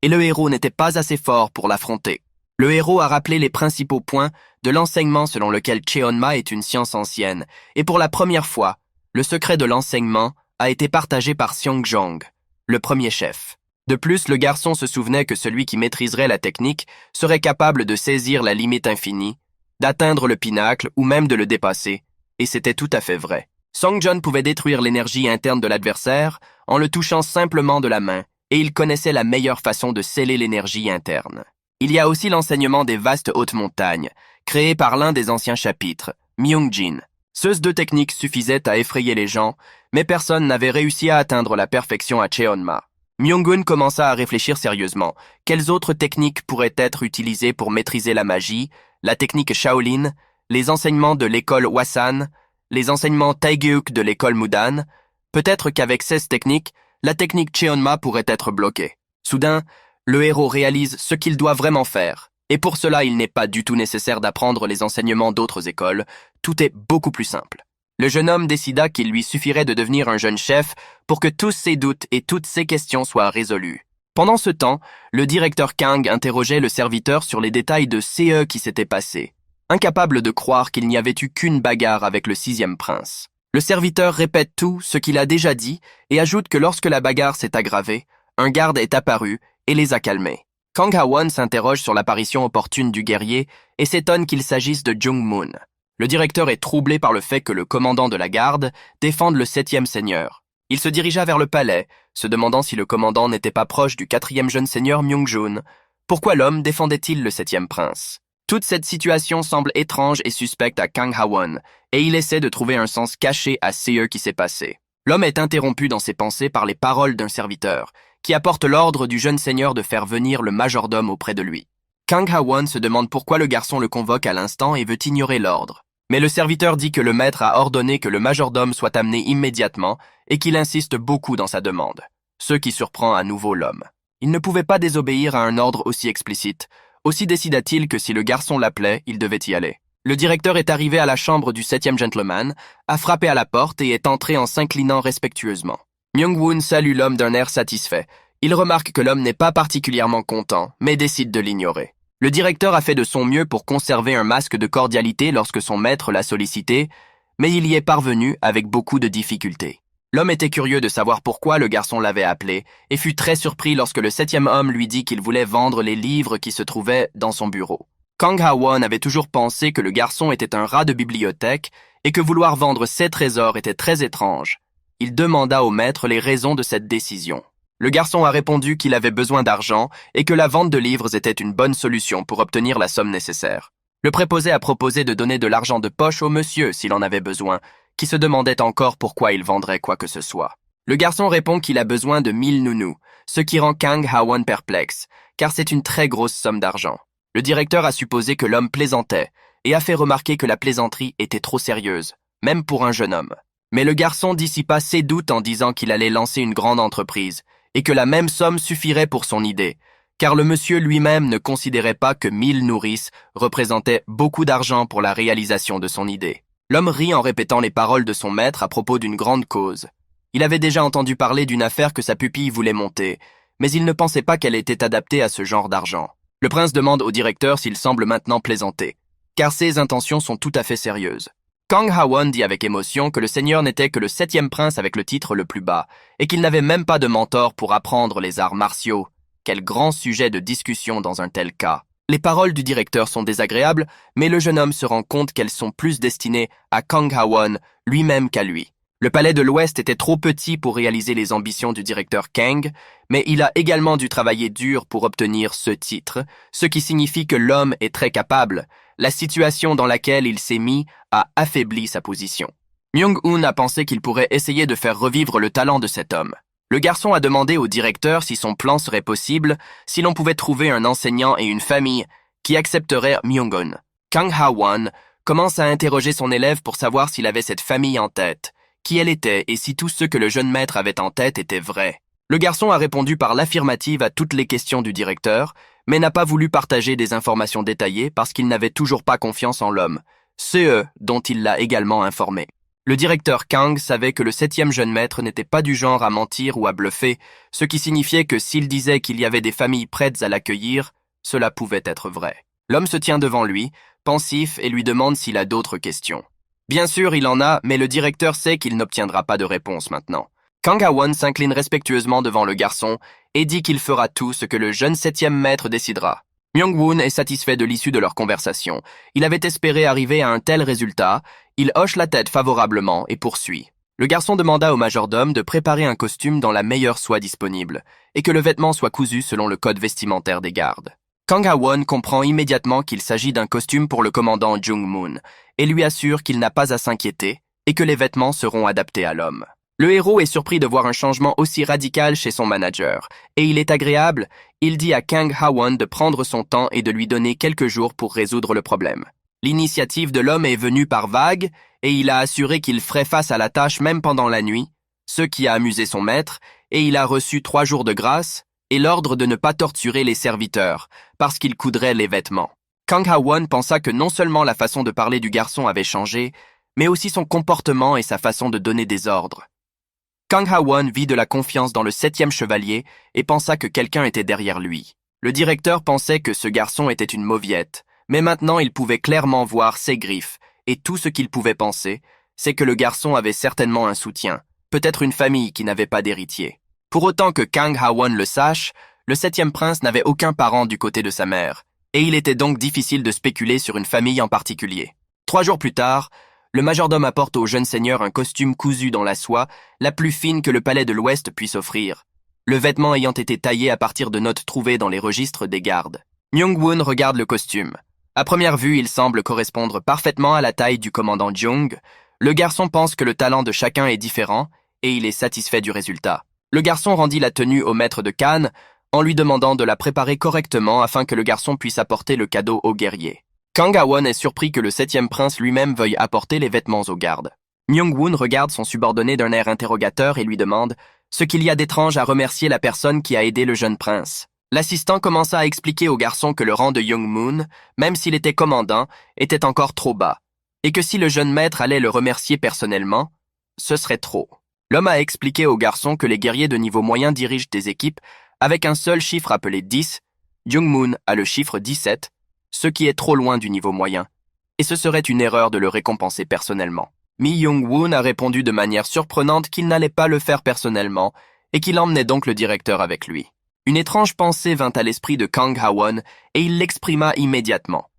et le héros n'était pas assez fort pour l'affronter. Le héros a rappelé les principaux points de l'enseignement selon lequel Cheonma est une science ancienne, et pour la première fois, le secret de l'enseignement a été partagé par Seong-jong, le premier chef. De plus, le garçon se souvenait que celui qui maîtriserait la technique serait capable de saisir la limite infinie, d'atteindre le pinacle ou même de le dépasser, et c'était tout à fait vrai. Song-jun pouvait détruire l'énergie interne de l'adversaire en le touchant simplement de la main, et il connaissait la meilleure façon de sceller l'énergie interne. Il y a aussi l'enseignement des vastes hautes montagnes, créé par l'un des anciens chapitres, Myung-jin. Ces 2 techniques suffisaient à effrayer les gens, mais personne n'avait réussi à atteindre la perfection à Cheonma. Myung-hoon commença à réfléchir sérieusement. Quelles autres techniques pourraient être utilisées pour maîtriser la magie, la technique Shaolin, les enseignements de l'école Hwasan, les enseignements Taegeuk de l'école Mudan? Peut-être qu'avec ces techniques, la technique Cheonma pourrait être bloquée. Soudain, le héros réalise ce qu'il doit vraiment faire. Et pour cela, il n'est pas du tout nécessaire d'apprendre les enseignements d'autres écoles. Tout est beaucoup plus simple. Le jeune homme décida qu'il lui suffirait de devenir un jeune chef pour que tous ses doutes et toutes ses questions soient résolus. Pendant ce temps, le directeur Kang interrogeait le serviteur sur les détails de ce qui s'était passé, incapable de croire qu'il n'y avait eu qu'une bagarre avec le sixième prince. Le serviteur répète tout ce qu'il a déjà dit et ajoute que lorsque la bagarre s'est aggravée, un garde est apparu et les a calmés. Kang Ha-won s'interroge sur l'apparition opportune du guerrier et s'étonne qu'il s'agisse de Jung-moon. Le directeur est troublé par le fait que le commandant de la garde défende le septième seigneur. Il se dirigea vers le palais, se demandant si le commandant n'était pas proche du 4e jeune seigneur Myung-jun. Pourquoi l'homme défendait-il le 7e prince? Toute cette situation semble étrange et suspecte à Kang Ha-won, et il essaie de trouver un sens caché à ce qui s'est passé. L'homme est interrompu dans ses pensées par les paroles d'un serviteur, qui apporte l'ordre du jeune seigneur de faire venir le majordome auprès de lui. Kang Ha-won se demande pourquoi le garçon le convoque à l'instant et veut ignorer l'ordre. Mais le serviteur dit que le maître a ordonné que le majordome soit amené immédiatement et qu'il insiste beaucoup dans sa demande, ce qui surprend à nouveau l'homme. Il ne pouvait pas désobéir à un ordre aussi explicite. Aussi décida-t-il que si le garçon l'appelait, il devait y aller. Le directeur est arrivé à la chambre du 7e gentleman, a frappé à la porte et est entré en s'inclinant respectueusement. Myung-Woon salue l'homme d'un air satisfait. Il remarque que l'homme n'est pas particulièrement content, mais décide de l'ignorer. Le directeur a fait de son mieux pour conserver un masque de cordialité lorsque son maître l'a sollicité, mais il y est parvenu avec beaucoup de difficultés. L'homme était curieux de savoir pourquoi le garçon l'avait appelé et fut très surpris lorsque le 7e homme lui dit qu'il voulait vendre les livres qui se trouvaient dans son bureau. Kang Ha-won avait toujours pensé que le garçon était un rat de bibliothèque et que vouloir vendre ses trésors était très étrange. Il demanda au maître les raisons de cette décision. Le garçon a répondu qu'il avait besoin d'argent et que la vente de livres était une bonne solution pour obtenir la somme nécessaire. Le préposé a proposé de donner de l'argent de poche au monsieur s'il en avait besoin, qui se demandait encore pourquoi il vendrait quoi que ce soit. Le garçon répond qu'il a besoin de 1000 nounous, ce qui rend Kang Ha-won perplexe, car c'est une très grosse somme d'argent. Le directeur a supposé que l'homme plaisantait et a fait remarquer que la plaisanterie était trop sérieuse, même pour un jeune homme. Mais le garçon dissipa ses doutes en disant qu'il allait lancer une grande entreprise et que la même somme suffirait pour son idée, car le monsieur lui-même ne considérait pas que 1000 nourrices représentaient beaucoup d'argent pour la réalisation de son idée. L'homme rit en répétant les paroles de son maître à propos d'une grande cause. Il avait déjà entendu parler d'une affaire que sa pupille voulait monter, mais il ne pensait pas qu'elle était adaptée à ce genre d'argent. Le prince demande au directeur s'il semble maintenant plaisanter, car ses intentions sont tout à fait sérieuses. Kang Ha-won dit avec émotion que le seigneur n'était que le 7e prince avec le titre le plus bas, et qu'il n'avait même pas de mentor pour apprendre les arts martiaux. Quel grand sujet de discussion dans un tel cas. Les paroles du directeur sont désagréables, mais le jeune homme se rend compte qu'elles sont plus destinées à Kang Ha-won lui-même qu'à lui. Le palais de l'Ouest était trop petit pour réaliser les ambitions du directeur Kang, mais il a également dû travailler dur pour obtenir ce titre, ce qui signifie que l'homme est très capable. La situation dans laquelle il s'est mis a affaibli sa position. Myung-Woon a pensé qu'il pourrait essayer de faire revivre le talent de cet homme. Le garçon a demandé au directeur si son plan serait possible, si l'on pouvait trouver un enseignant et une famille qui accepteraient Myung-Woon. Kang Ha-won commence à interroger son élève pour savoir s'il avait cette famille en tête, qui elle était et si tout ce que le jeune maître avait en tête était vrai. Le garçon a répondu par l'affirmative à toutes les questions du directeur, mais n'a pas voulu partager des informations détaillées parce qu'il n'avait toujours pas confiance en l'homme, ce dont il l'a également informé. Le directeur Kang savait que le 7e jeune maître n'était pas du genre à mentir ou à bluffer, ce qui signifiait que s'il disait qu'il y avait des familles prêtes à l'accueillir, cela pouvait être vrai. L'homme se tient devant lui, pensif, et lui demande s'il a d'autres questions. Bien sûr, il en a, mais le directeur sait qu'il n'obtiendra pas de réponse maintenant. Kang Ha-won s'incline respectueusement devant le garçon et dit qu'il fera tout ce que le jeune 7e maître décidera. Myung-Woon est satisfait de l'issue de leur conversation. Il avait espéré arriver à un tel résultat. Il hoche la tête favorablement et poursuit. Le garçon demanda au majordome de préparer un costume dans la meilleure soie disponible et que le vêtement soit cousu selon le code vestimentaire des gardes. Kang Ha-won comprend immédiatement qu'il s'agit d'un costume pour le commandant Jung-moon et lui assure qu'il n'a pas à s'inquiéter et que les vêtements seront adaptés à l'homme. Le héros est surpris de voir un changement aussi radical chez son manager, et il est agréable, il dit à Kang Ha-won de prendre son temps et de lui donner quelques jours pour résoudre le problème. L'initiative de l'homme est venue par vagues, et il a assuré qu'il ferait face à la tâche même pendant la nuit, ce qui a amusé son maître, et il a reçu 3 jours de grâce, et l'ordre de ne pas torturer les serviteurs, parce qu'il coudrait les vêtements. Kang Ha-won pensa que non seulement la façon de parler du garçon avait changé, mais aussi son comportement et sa façon de donner des ordres. Kang Ha-won vit de la confiance dans le 7e chevalier et pensa que quelqu'un était derrière lui. Le directeur pensait que ce garçon était une mauviette, mais maintenant il pouvait clairement voir ses griffes, et tout ce qu'il pouvait penser, c'est que le garçon avait certainement un soutien, peut-être une famille qui n'avait pas d'héritier. Pour autant que Kang Ha-won le sache, le 7e prince n'avait aucun parent du côté de sa mère, et il était donc difficile de spéculer sur une famille en particulier. 3 jours plus tard, le majordome apporte au jeune seigneur un costume cousu dans la soie, la plus fine que le palais de l'Ouest puisse offrir, le vêtement ayant été taillé à partir de notes trouvées dans les registres des gardes. Myung-Woon regarde le costume. À première vue, il semble correspondre parfaitement à la taille du commandant Jung. Le garçon pense que le talent de chacun est différent, et il est satisfait du résultat. Le garçon rendit la tenue au maître de Cannes en lui demandant de la préparer correctement afin que le garçon puisse apporter le cadeau au guerrier. Kang Ha-won est surpris que le septième prince lui-même veuille apporter les vêtements aux gardes. Myung-woon regarde son subordonné d'un air interrogateur et lui demande ce qu'il y a d'étrange à remercier la personne qui a aidé le jeune prince. L'assistant commença à expliquer au garçon que le rang de Young-moon, même s'il était commandant, était encore trop bas, et que si le jeune maître allait le remercier personnellement, ce serait trop. L'homme a expliqué au garçon que les guerriers de niveau moyen dirigent des équipes avec un seul chiffre appelé 10, Young-moon a le chiffre 17, ce qui est trop loin du niveau moyen, et ce serait une erreur de le récompenser personnellement. Mi Young-woon a répondu de manière surprenante qu'il n'allait pas le faire personnellement et qu'il emmenait donc le directeur avec lui. Une étrange pensée vint à l'esprit de Kang Ha-won et il l'exprima immédiatement.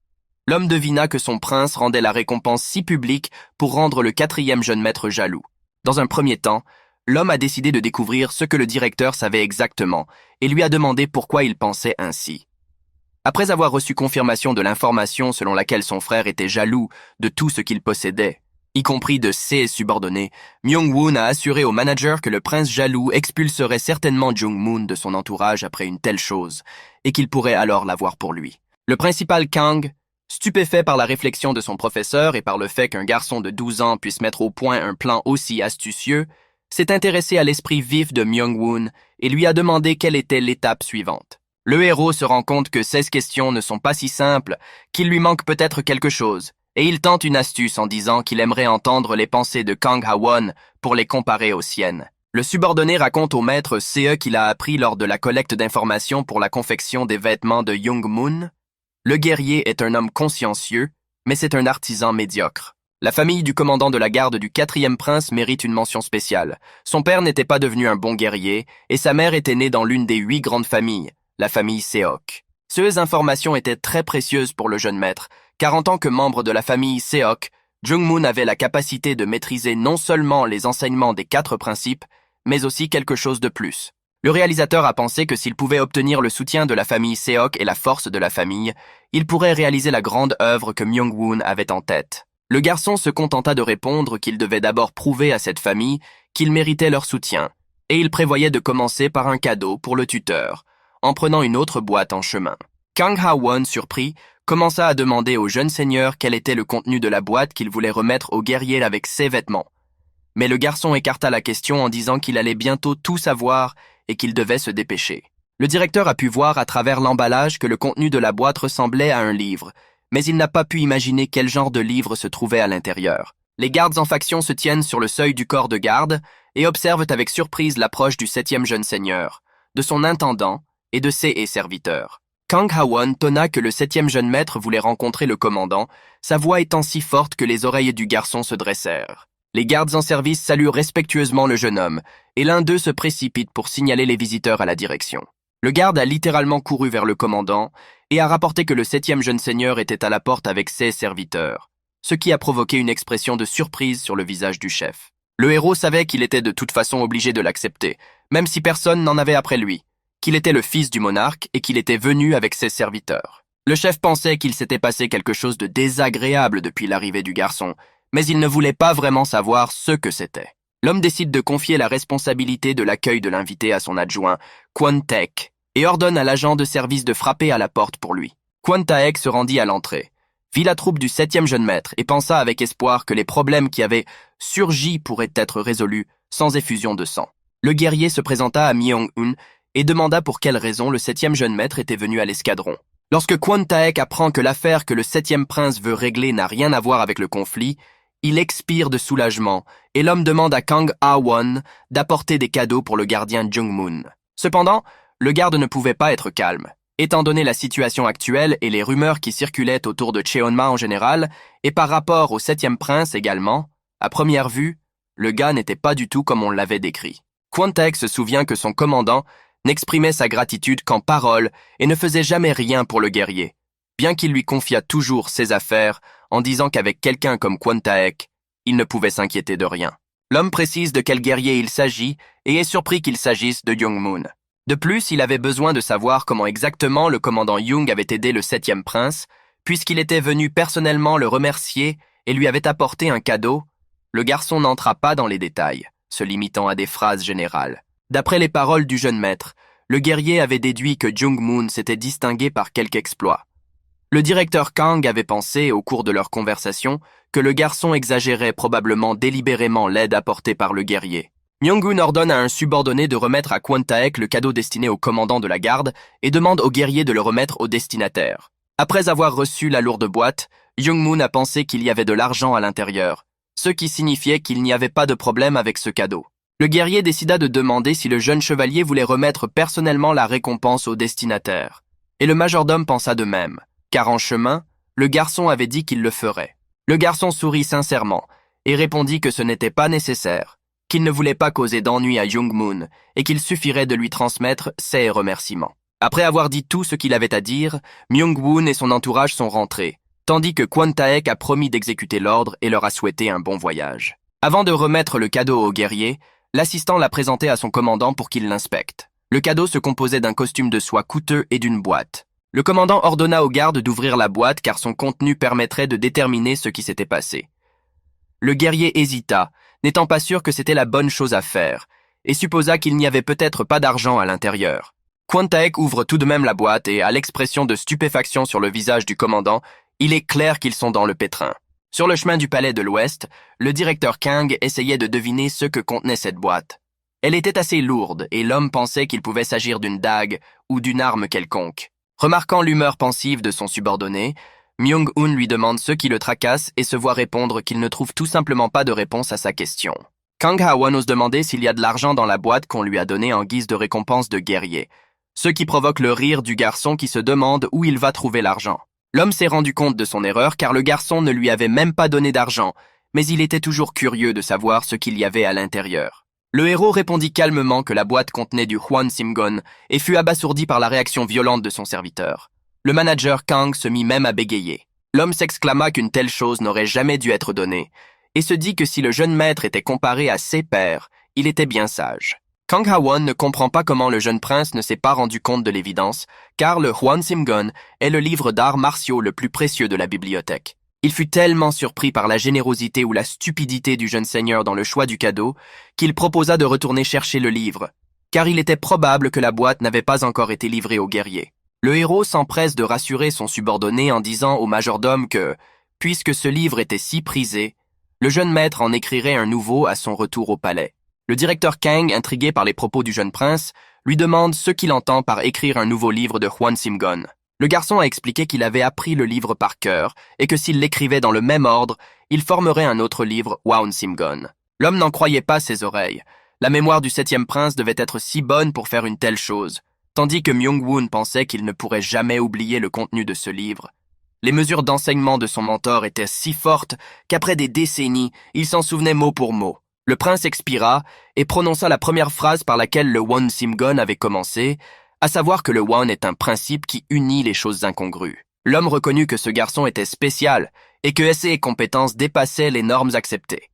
L'homme devina que son prince rendait la récompense si publique pour rendre le quatrième jeune maître jaloux. Dans un premier temps, l'homme a décidé de découvrir ce que le directeur savait exactement et lui a demandé pourquoi il pensait ainsi. Après avoir reçu confirmation de l'information selon laquelle son frère était jaloux de tout ce qu'il possédait, y compris de ses subordonnés, Myung-woon a assuré au manager que le prince jaloux expulserait certainement Jung-moon de son entourage après une telle chose, et qu'il pourrait alors l'avoir pour lui. Le principal Kang, stupéfait par la réflexion de son professeur et par le fait qu'un garçon de 12 ans puisse mettre au point un plan aussi astucieux, s'est intéressé à l'esprit vif de Myung-woon et lui a demandé quelle était l'étape suivante. Le héros se rend compte que 16 questions ne sont pas si simples, qu'il lui manque peut-être quelque chose, et il tente une astuce en disant qu'il aimerait entendre les pensées de Kang Ha-won pour les comparer aux siennes. Le subordonné raconte au maître ce qu'il a appris lors de la collecte d'informations pour la confection des vêtements de Young-moon. Le guerrier est un homme consciencieux, mais c'est un artisan médiocre. La famille du commandant de la garde du quatrième prince mérite une mention spéciale. Son père n'était pas devenu un bon guerrier, et sa mère était née dans l'une des 8 grandes familles, la famille Seok. Ces informations étaient très précieuses pour le jeune maître, car en tant que membre de la famille Seok, Jung-moon avait la capacité de maîtriser non seulement les enseignements des 4 principes, mais aussi quelque chose de plus. Le réalisateur a pensé que s'il pouvait obtenir le soutien de la famille Seok et la force de la famille, il pourrait réaliser la grande œuvre que Myung-woon avait en tête. Le garçon se contenta de répondre qu'il devait d'abord prouver à cette famille qu'il méritait leur soutien, et il prévoyait de commencer par un cadeau pour le tuteur, en prenant une autre boîte en chemin. Kang Ha-won, surpris, commença à demander au jeune seigneur quel était le contenu de la boîte qu'il voulait remettre au guerrier avec ses vêtements. Mais le garçon écarta la question en disant qu'il allait bientôt tout savoir et qu'il devait se dépêcher. Le directeur a pu voir à travers l'emballage que le contenu de la boîte ressemblait à un livre, mais il n'a pas pu imaginer quel genre de livre se trouvait à l'intérieur. Les gardes en faction se tiennent sur le seuil du corps de garde et observent avec surprise l'approche du 7e jeune seigneur, de son intendant et de ses serviteurs. Kang Ha-won tonna que le 7e jeune maître voulait rencontrer le commandant, sa voix étant si forte que les oreilles du garçon se dressèrent. Les gardes en service saluent respectueusement le jeune homme, et l'un d'eux se précipite pour signaler les visiteurs à la direction. Le garde a littéralement couru vers le commandant et a rapporté que le 7e jeune seigneur était à la porte avec ses serviteurs, ce qui a provoqué une expression de surprise sur le visage du chef. Le héros savait qu'il était de toute façon obligé de l'accepter, même si personne n'en avait après lui, qu'il était le fils du monarque et qu'il était venu avec ses serviteurs. Le chef pensait qu'il s'était passé quelque chose de désagréable depuis l'arrivée du garçon, mais il ne voulait pas vraiment savoir ce que c'était. L'homme décide de confier la responsabilité de l'accueil de l'invité à son adjoint, Kwon Taek, et ordonne à l'agent de service de frapper à la porte pour lui. Kwon Taek se rendit à l'entrée, vit la troupe du 7e jeune maître et pensa avec espoir que les problèmes qui avaient surgi pourraient être résolus sans effusion de sang. Le guerrier se présenta à Myung-woon et demanda pour quelle raison le 7e jeune maître était venu à l'escadron. Lorsque Kwon Taek apprend que l'affaire que le 7e prince veut régler n'a rien à voir avec le conflit, il expire de soulagement et l'homme demande à Kang Ha-won d'apporter des cadeaux pour le gardien Jung-moon. Cependant, le garde ne pouvait pas être calme. Étant donné la situation actuelle et les rumeurs qui circulaient autour de Cheonma en général, et par rapport au 7e prince également, à première vue, le gars n'était pas du tout comme on l'avait décrit. Kwon Taek se souvient que son commandant n'exprimait sa gratitude qu'en paroles et ne faisait jamais rien pour le guerrier, bien qu'il lui confiât toujours ses affaires en disant qu'avec quelqu'un comme Kwon Taek, il ne pouvait s'inquiéter de rien. L'homme précise de quel guerrier il s'agit et est surpris qu'il s'agisse de Young-moon. De plus, il avait besoin de savoir comment exactement le commandant Young avait aidé le 7e prince, puisqu'il était venu personnellement le remercier et lui avait apporté un cadeau. Le garçon n'entra pas dans les détails, se limitant à des phrases générales. D'après les paroles du jeune maître, le guerrier avait déduit que Jung-moon s'était distingué par quelque exploit. Le directeur Kang avait pensé, au cours de leur conversation, que le garçon exagérait probablement délibérément l'aide apportée par le guerrier. Myung-gun ordonne à un subordonné de remettre à Kwon Taek le cadeau destiné au commandant de la garde et demande au guerrier de le remettre au destinataire. Après avoir reçu la lourde boîte, Jung-moon a pensé qu'il y avait de l'argent à l'intérieur, ce qui signifiait qu'il n'y avait pas de problème avec ce cadeau. Le guerrier décida de demander si le jeune chevalier voulait remettre personnellement la récompense au destinataire. Et le majordome pensa de même, car en chemin, le garçon avait dit qu'il le ferait. Le garçon sourit sincèrement et répondit que ce n'était pas nécessaire, qu'il ne voulait pas causer d'ennui à Jung-moon et qu'il suffirait de lui transmettre ses remerciements. Après avoir dit tout ce qu'il avait à dire, Myung-woon et son entourage sont rentrés, tandis que Kwon Taek a promis d'exécuter l'ordre et leur a souhaité un bon voyage. Avant de remettre le cadeau au guerrier, l'assistant l'a présenté à son commandant pour qu'il l'inspecte. Le cadeau se composait d'un costume de soie coûteux et d'une boîte. Le commandant ordonna aux gardes d'ouvrir la boîte car son contenu permettrait de déterminer ce qui s'était passé. Le guerrier hésita, n'étant pas sûr que c'était la bonne chose à faire, et supposa qu'il n'y avait peut-être pas d'argent à l'intérieur. Kwon Taek ouvre tout de même la boîte et, à l'expression de stupéfaction sur le visage du commandant, il est clair qu'ils sont dans le pétrin. Sur le chemin du palais de l'Ouest, le directeur Kang essayait de deviner ce que contenait cette boîte. Elle était assez lourde et l'homme pensait qu'il pouvait s'agir d'une dague ou d'une arme quelconque. Remarquant l'humeur pensive de son subordonné, Myung-hoon lui demande ce qui le tracasse et se voit répondre qu'il ne trouve tout simplement pas de réponse à sa question. Kang Ha-won ose demander s'il y a de l'argent dans la boîte qu'on lui a donnée en guise de récompense de guerrier, ce qui provoque le rire du garçon qui se demande où il va trouver l'argent. L'homme s'est rendu compte de son erreur car le garçon ne lui avait même pas donné d'argent, mais il était toujours curieux de savoir ce qu'il y avait à l'intérieur. Le héros répondit calmement que la boîte contenait du Hwan Simgon et fut abasourdi par la réaction violente de son serviteur. Le manager Kang se mit même à bégayer. L'homme s'exclama qu'une telle chose n'aurait jamais dû être donnée, et se dit que si le jeune maître était comparé à ses pairs, il était bien sage. Kang Ha-won ne comprend pas comment le jeune prince ne s'est pas rendu compte de l'évidence, car le Hwan Simgon est le livre d'arts martiaux le plus précieux de la bibliothèque. Il fut tellement surpris par la générosité ou la stupidité du jeune seigneur dans le choix du cadeau, qu'il proposa de retourner chercher le livre, car il était probable que la boîte n'avait pas encore été livrée au guerrier. Le héros s'empresse de rassurer son subordonné en disant au majordome que, puisque ce livre était si prisé, le jeune maître en écrirait un nouveau à son retour au palais. Le directeur Kang, intrigué par les propos du jeune prince, lui demande ce qu'il entend par écrire un nouveau livre de Hwan Simgon. Le garçon a expliqué qu'il avait appris le livre par cœur et que s'il l'écrivait dans le même ordre, il formerait un autre livre, Hwan Simgon. L'homme n'en croyait pas ses oreilles. La mémoire du 7e prince devait être si bonne pour faire une telle chose, tandis que Myung-woon pensait qu'il ne pourrait jamais oublier le contenu de ce livre. Les mesures d'enseignement de son mentor étaient si fortes qu'après des décennies, il s'en souvenait mot pour mot. Le prince expira et prononça la première phrase par laquelle le Hwan Simgon avait commencé, à savoir que le Hwan est un principe qui unit les choses incongrues. L'homme reconnut que ce garçon était spécial et que ses compétences dépassaient les normes acceptées.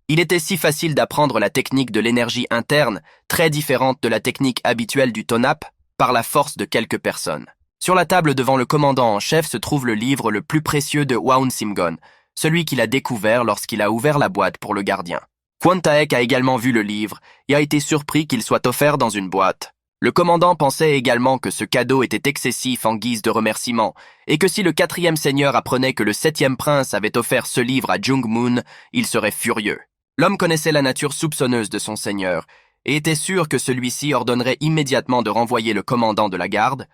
Il était si facile d'apprendre la technique de l'énergie interne, très différente de la technique habituelle du Tonap, par la force de quelques personnes. Sur la table devant le commandant en chef se trouve le livre le plus précieux de Hwan Simgon, celui qu'il a découvert lorsqu'il a ouvert la boîte pour le gardien. Kwon Taek a également vu le livre et a été surpris qu'il soit offert dans une boîte. Le commandant pensait également que ce cadeau était excessif en guise de remerciement et que si le 4e seigneur apprenait que le 7e prince avait offert ce livre à Jung-moon, il serait furieux. L'homme connaissait la nature soupçonneuse de son seigneur et était sûr que celui-ci ordonnerait immédiatement de renvoyer le commandant de la garde,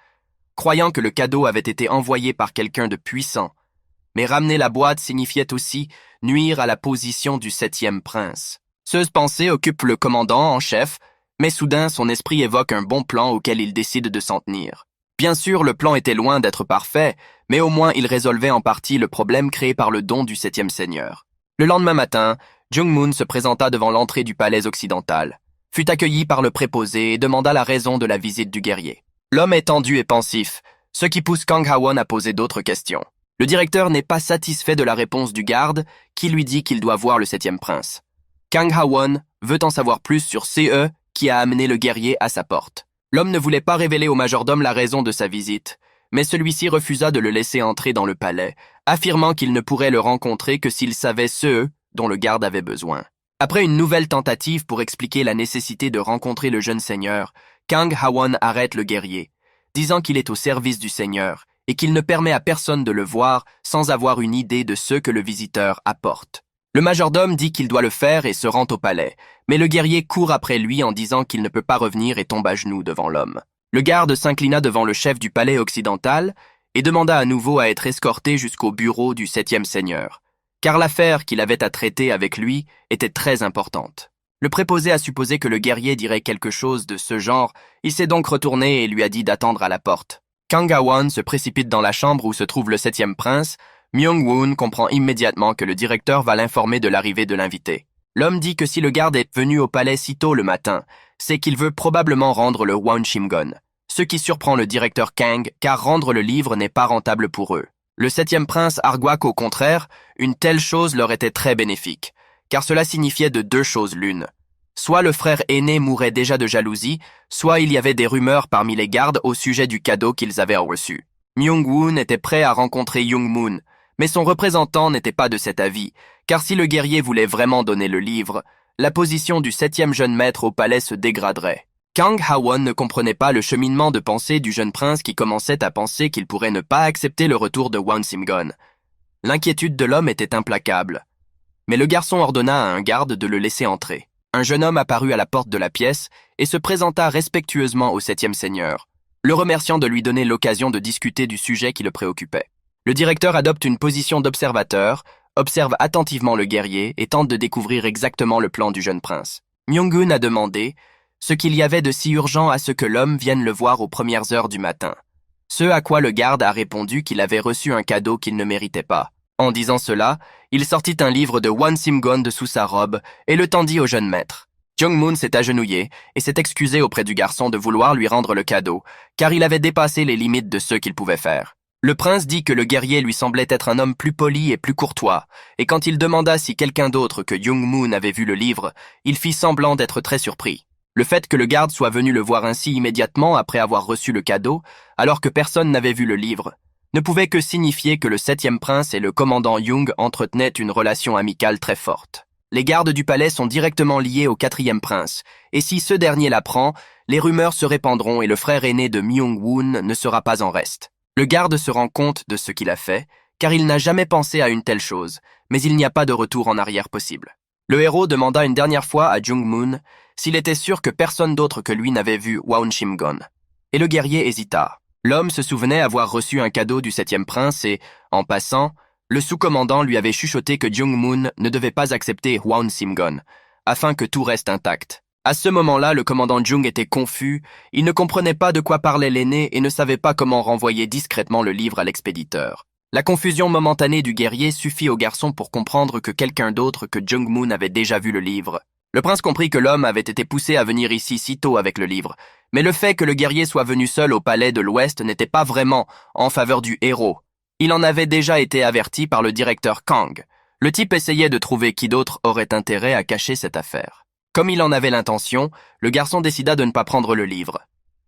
croyant que le cadeau avait été envoyé par quelqu'un de puissant. Mais ramener la boîte signifiait aussi nuire à la position du 7e prince. Cette pensée occupe le commandant en chef, mais soudain son esprit évoque un bon plan auquel il décide de s'en tenir. Bien sûr, le plan était loin d'être parfait, mais au moins il résolvait en partie le problème créé par le don du 7e seigneur. Le lendemain matin, Jung-moon se présenta devant l'entrée du palais occidental, fut accueilli par le préposé et demanda la raison de la visite du guerrier. L'homme est tendu et pensif, ce qui pousse Kang Ha-won à poser d'autres questions. Le directeur n'est pas satisfait de la réponse du garde, qui lui dit qu'il doit voir le 7e prince. Kang Ha-won veut en savoir plus sur CE qui a amené le guerrier à sa porte. L'homme ne voulait pas révéler au majordome la raison de sa visite, mais celui-ci refusa de le laisser entrer dans le palais, affirmant qu'il ne pourrait le rencontrer que s'il savait ce dont le garde avait besoin. Après une nouvelle tentative pour expliquer la nécessité de rencontrer le jeune seigneur, Kang Ha-won arrête le guerrier, disant qu'il est au service du seigneur et qu'il ne permet à personne de le voir sans avoir une idée de ce que le visiteur apporte. Le majordome dit qu'il doit le faire et se rend au palais, mais le guerrier court après lui en disant qu'il ne peut pas revenir et tombe à genoux devant l'homme. Le garde s'inclina devant le chef du palais occidental et demanda à nouveau à être escorté jusqu'au bureau du 7e seigneur, car l'affaire qu'il avait à traiter avec lui était très importante. Le préposé a supposé que le guerrier dirait quelque chose de ce genre, il s'est donc retourné et lui a dit d'attendre à la porte. Kang Ha-won se précipite dans la chambre où se trouve le 7e prince. Myung-won comprend immédiatement que le directeur va l'informer de l'arrivée de l'invité. L'homme dit que si le garde est venu au palais si tôt le matin, c'est qu'il veut probablement rendre le Hwangsimgon, ce qui surprend le directeur Kang car rendre le livre n'est pas rentable pour eux. Le 7e prince argua qu'au contraire, une telle chose leur était très bénéfique, car cela signifiait de deux choses l'une. Soit le frère aîné mourait déjà de jalousie, soit il y avait des rumeurs parmi les gardes au sujet du cadeau qu'ils avaient reçu. Myung-won était prêt à rencontrer Young-moon, mais son représentant n'était pas de cet avis, car si le guerrier voulait vraiment donner le livre, la position du 7e jeune maître au palais se dégraderait. Kang Ha-won ne comprenait pas le cheminement de pensée du jeune prince qui commençait à penser qu'il pourrait ne pas accepter le retour de Hwangsimgon. L'inquiétude de l'homme était implacable. Mais le garçon ordonna à un garde de le laisser entrer. Un jeune homme apparut à la porte de la pièce et se présenta respectueusement au 7e seigneur, le remerciant de lui donner l'occasion de discuter du sujet qui le préoccupait. Le directeur adopte une position d'observateur, observe attentivement le guerrier et tente de découvrir exactement le plan du jeune prince. Myung-gun a demandé ce qu'il y avait de si urgent à ce que l'homme vienne le voir aux premières heures du matin. Ce à quoi le garde a répondu qu'il avait reçu un cadeau qu'il ne méritait pas. En disant cela, il sortit un livre de Hwangsimgon de sous sa robe et le tendit au jeune maître. Jung-moon s'est agenouillé et s'est excusé auprès du garçon de vouloir lui rendre le cadeau, car il avait dépassé les limites de ce qu'il pouvait faire. Le prince dit que le guerrier lui semblait être un homme plus poli et plus courtois, et quand il demanda si quelqu'un d'autre que Jung-moon avait vu le livre, il fit semblant d'être très surpris. Le fait que le garde soit venu le voir ainsi immédiatement après avoir reçu le cadeau, alors que personne n'avait vu le livre, ne pouvait que signifier que le 7e prince et le commandant Young entretenaient une relation amicale très forte. Les gardes du palais sont directement liés au 4e prince, et si ce dernier l'apprend, les rumeurs se répandront et le frère aîné de Myung-won ne sera pas en reste. Le garde se rend compte de ce qu'il a fait, car il n'a jamais pensé à une telle chose, mais il n'y a pas de retour en arrière possible. Le héros demanda une dernière fois à Jung-moon s'il était sûr que personne d'autre que lui n'avait vu Hwangsimgon. Et le guerrier hésita. L'homme se souvenait avoir reçu un cadeau du 7e prince et, en passant, le sous-commandant lui avait chuchoté que Jung-moon ne devait pas accepter Hwangsimgon, afin que tout reste intact. À ce moment-là, le commandant Jung était confus, il ne comprenait pas de quoi parlait l'aîné et ne savait pas comment renvoyer discrètement le livre à l'expéditeur. La confusion momentanée du guerrier suffit au garçon pour comprendre que quelqu'un d'autre que Jung-moon avait déjà vu le livre. Le prince comprit que l'homme avait été poussé à venir ici si tôt avec le livre, mais le fait que le guerrier soit venu seul au palais de l'Ouest n'était pas vraiment en faveur du héros. Il en avait déjà été averti par le directeur Kang. Le type essayait de trouver qui d'autre aurait intérêt à cacher cette affaire. Comme il en avait l'intention, le garçon décida de ne pas prendre le livre.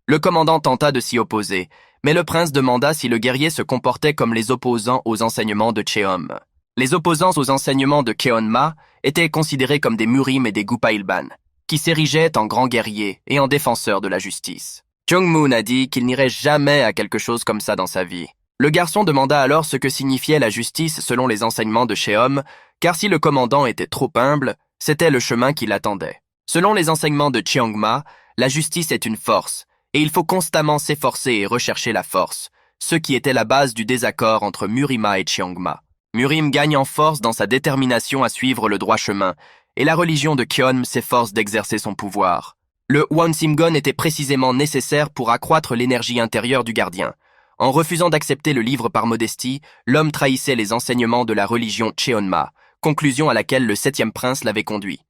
Le commandant tenta de s'y opposer, mais le prince demanda si le guerrier se comportait comme les opposants aux enseignements de Cheom. Les opposants aux enseignements de Keonma étaient considérés comme des Murim et des Gupailban, qui s'érigeaient en grands guerriers et en défenseurs de la justice. Jung-moon a dit qu'il n'irait jamais à quelque chose comme ça dans sa vie. Le garçon demanda alors ce que signifiait la justice selon les enseignements de Cheom, car si le commandant était trop humble, c'était le chemin qui l'attendait. Selon les enseignements de Cheongma, la justice est une force, et il faut constamment s'efforcer et rechercher la force, ce qui était la base du désaccord entre Murima et Cheongma. Murim gagne en force dans sa détermination à suivre le droit chemin, et la religion de Kyeonm s'efforce d'exercer son pouvoir. Le Hwangsimgon était précisément nécessaire pour accroître l'énergie intérieure du gardien. En refusant d'accepter le livre par modestie, l'homme trahissait les enseignements de la religion Cheonma, conclusion à laquelle le 7e prince l'avait conduit.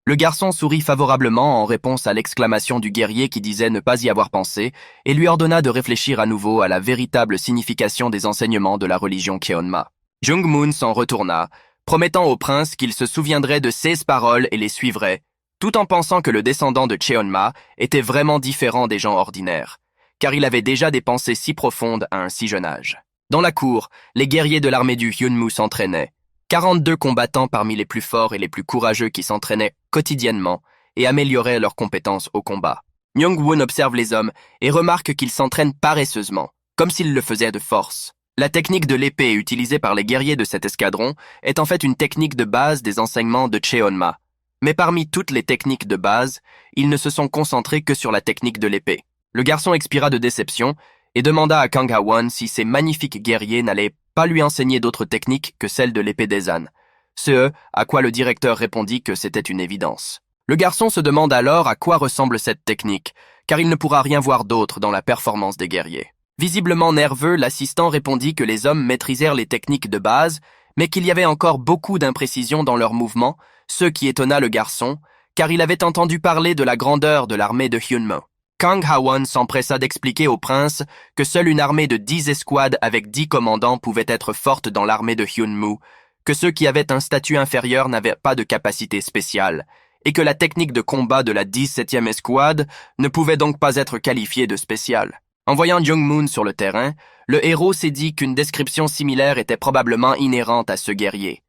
Le garçon sourit favorablement en réponse à l'exclamation du guerrier qui disait ne pas y avoir pensé et lui ordonna de réfléchir à nouveau à la véritable signification des enseignements de la religion Keonma. Jung-moon s'en retourna, promettant au prince qu'il se souviendrait de 16 paroles et les suivrait, tout en pensant que le descendant de Cheonma était vraiment différent des gens ordinaires, car il avait déjà des pensées si profondes à un si jeune âge. Dans la cour, les guerriers de l'armée du Hyunmu s'entraînaient. 42 combattants parmi les plus forts et les plus courageux qui s'entraînaient quotidiennement et amélioraient leurs compétences au combat. Myung-won observe les hommes et remarque qu'ils s'entraînent paresseusement. comme s'il le faisait de force. La technique de l'épée utilisée par les guerriers de cet escadron est en fait une technique de base des enseignements de Cheonma. Mais parmi toutes les techniques de base, ils ne se sont concentrés que sur la technique de l'épée. Le garçon expira de déception et demanda à Kang Ha-won si ces magnifiques guerriers n'allaient pas lui enseigner d'autres techniques que celle de l'épée des ânes. Ce à quoi le directeur répondit que c'était une évidence. Le garçon se demande alors à quoi ressemble cette technique, car il ne pourra rien voir d'autre dans la performance des guerriers. Visiblement nerveux, l'assistant répondit que les hommes maîtrisèrent les techniques de base, mais qu'il y avait encore beaucoup d'imprécisions dans leurs mouvements, ce qui étonna le garçon, car il avait entendu parler de la grandeur de l'armée de Hyunmo. Kang Ha-won s'empressa d'expliquer au prince que seule une armée de 10 escouades avec 10 commandants pouvait être forte dans l'armée de Hyunmu, que ceux qui avaient un statut inférieur n'avaient pas de capacité spéciale, et que la technique de combat de la 17e escouade ne pouvait donc pas être qualifiée de spéciale. En voyant Jung-moon sur le terrain, le héros s'est dit qu'une description similaire était probablement inhérente à ce guerrier.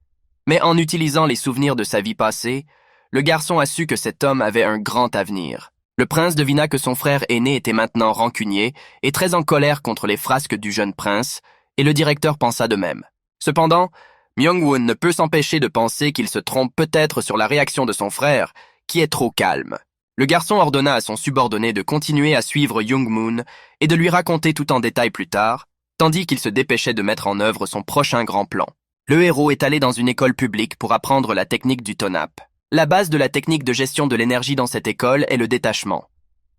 Mais en utilisant les souvenirs de sa vie passée, le garçon a su que cet homme avait un grand avenir. Le prince devina que son frère aîné était maintenant rancunier et très en colère contre les frasques du jeune prince, et le directeur pensa de même. Cependant, Myung-won ne peut s'empêcher de penser qu'il se trompe peut-être sur la réaction de son frère, qui est trop calme. Le garçon ordonna à son subordonné de continuer à suivre Jung-moon et de lui raconter tout en détail plus tard, tandis qu'il se dépêchait de mettre en œuvre son prochain grand plan. Le héros est allé dans une école publique pour apprendre la technique du TONAP. La base de la technique de gestion de l'énergie dans cette école est le détachement.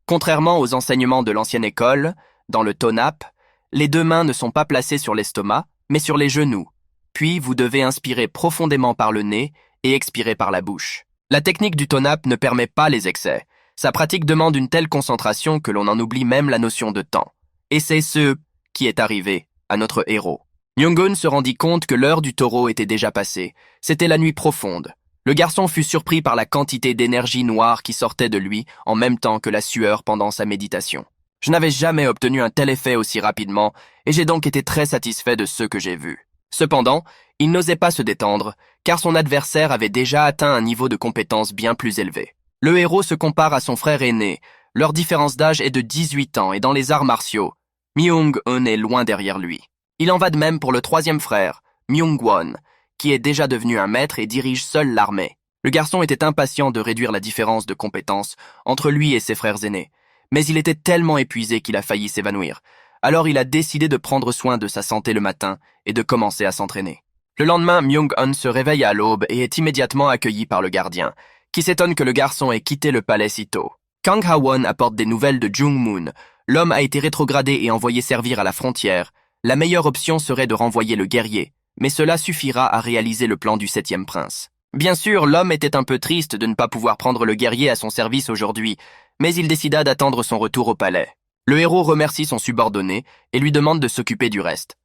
Contrairement aux enseignements de l'ancienne école, dans le TONAP, les deux mains ne sont pas placées sur l'estomac, mais sur les genoux. Puis vous devez inspirer profondément par le nez et expirer par la bouche. La technique du TONAP ne permet pas les excès. Sa pratique demande une telle concentration que l'on en oublie même la notion de temps. Et c'est ce qui est arrivé à notre héros. Myung-won se rendit compte que l'heure du taureau était déjà passée. C'était la nuit profonde. Le garçon fut surpris par la quantité d'énergie noire qui sortait de lui en même temps que la sueur pendant sa méditation. Je n'avais jamais obtenu un tel effet aussi rapidement et j'ai donc été très satisfait de ce que j'ai vu. Cependant, il n'osait pas se détendre, car son adversaire avait déjà atteint un niveau de compétence bien plus élevé. Le héros se compare à son frère aîné. Leur différence d'âge est de 18 ans et dans les arts martiaux, Myung-won est loin derrière lui. Il en va de même pour le troisième frère, Myung-won, qui est déjà devenu un maître et dirige seul l'armée. Le garçon était impatient de réduire la différence de compétences entre lui et ses frères aînés, mais il était tellement épuisé qu'il a failli s'évanouir. Alors il a décidé de prendre soin de sa santé le matin et de commencer à s'entraîner. Le lendemain, Myung-won se réveille à l'aube et est immédiatement accueilli par le gardien, qui s'étonne que le garçon ait quitté le palais si tôt. Kang Ha-won apporte des nouvelles de Jung-moon. L'homme a été rétrogradé et envoyé servir à la frontière. La meilleure option serait de renvoyer le guerrier, mais cela suffira à réaliser le plan du 7e prince. Bien sûr, l'homme était un peu triste de ne pas pouvoir prendre le guerrier à son service aujourd'hui, mais il décida d'attendre son retour au palais. Le héros remercie son subordonné et lui demande de s'occuper du reste.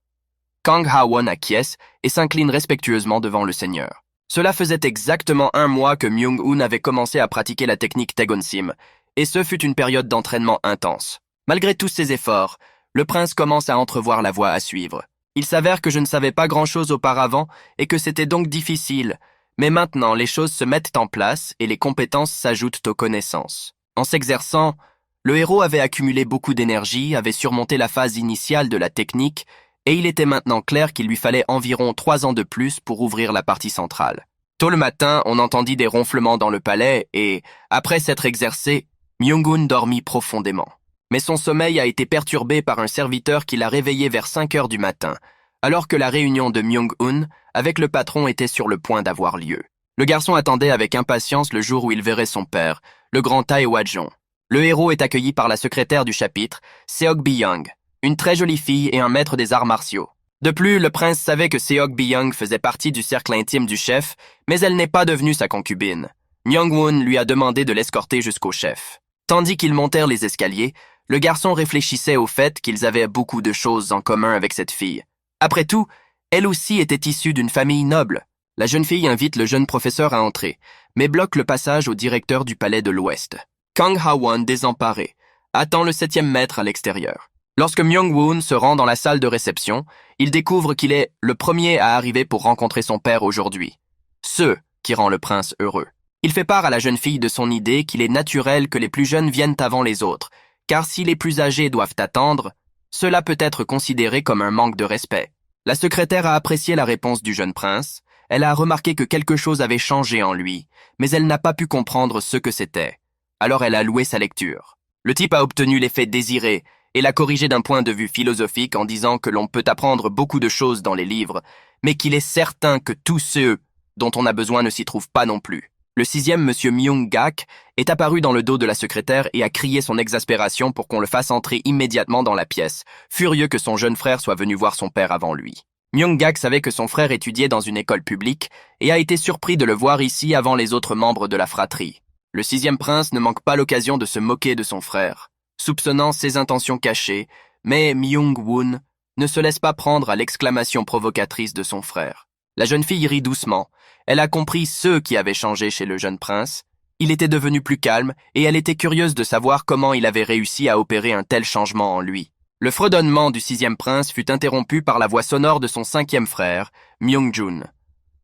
Kang Ha-won acquiesce et s'incline respectueusement devant le seigneur. Cela faisait exactement 1 mois que Myung-won avait commencé à pratiquer la technique Taegonsim, et ce fut une période d'entraînement intense. Malgré tous ses efforts, le prince commence à entrevoir la voie à suivre. Il s'avère que je ne savais pas grand-chose auparavant et que c'était donc difficile, mais maintenant les choses se mettent en place et les compétences s'ajoutent aux connaissances. En s'exerçant, le héros avait accumulé beaucoup d'énergie, avait surmonté la phase initiale de la technique, et il était maintenant clair qu'il lui fallait environ 3 ans de plus pour ouvrir la partie centrale. Tôt le matin, on entendit des ronflements dans le palais et, après s'être exercé, Myung-won dormit profondément. Mais son sommeil a été perturbé par un serviteur qui l'a réveillé vers 5 heures du matin, alors que la réunion de Myung-won avec le patron était sur le point d'avoir lieu. Le garçon attendait avec impatience le jour où il verrait son père, le grand Tae Hwa-jong. Le héros est accueilli par la secrétaire du chapitre, Seok Bi-young, une très jolie fille et un maître des arts martiaux. De plus, le prince savait que Seok Bi-young faisait partie du cercle intime du chef, mais elle n'est pas devenue sa concubine. Myung-won lui a demandé de l'escorter jusqu'au chef. Tandis qu'ils montèrent les escaliers, le garçon réfléchissait au fait qu'ils avaient beaucoup de choses en commun avec cette fille. Après tout, elle aussi était issue d'une famille noble. La jeune fille invite le jeune professeur à entrer, mais bloque le passage au directeur du palais de l'Ouest. Kang Ha-won, désemparé, attend le 7e maître à l'extérieur. Lorsque Myung-won se rend dans la salle de réception, il découvre qu'il est le premier à arriver pour rencontrer son père aujourd'hui. Ce qui rend le prince heureux. Il fait part à la jeune fille de son idée qu'il est naturel que les plus jeunes viennent avant les autres, car si les plus âgés doivent attendre, Cela peut être considéré comme un manque de respect. La secrétaire a apprécié la réponse du jeune prince. Elle a remarqué que quelque chose avait changé en lui, mais elle n'a pas pu comprendre ce que c'était. Alors elle a loué sa lecture. Le type a obtenu l'effet désiré et l'a corrigé d'un point de vue philosophique en disant que l'on peut apprendre beaucoup de choses dans les livres, mais qu'il est certain que tous ceux dont on a besoin ne s'y trouvent pas non plus. Le sixième, Monsieur Myung-gak, est apparu dans le dos de la secrétaire et a crié son exaspération pour qu'on le fasse entrer immédiatement dans la pièce, furieux que son jeune frère soit venu voir son père avant lui. Myung-gak savait que son frère étudiait dans une école publique et a été surpris de le voir ici avant les autres membres de la fratrie. Le sixième prince ne manque pas l'occasion de se moquer de son frère, soupçonnant ses intentions cachées, mais Myung-woon ne se laisse pas prendre à l'exclamation provocatrice de son frère. La jeune fille rit doucement. Elle a compris ce qui avait changé chez le jeune prince. Il était devenu plus calme et elle était curieuse de savoir comment il avait réussi à opérer un tel changement en lui. Le fredonnement du sixième prince fut interrompu par la voix sonore de son cinquième frère, Myung-jun.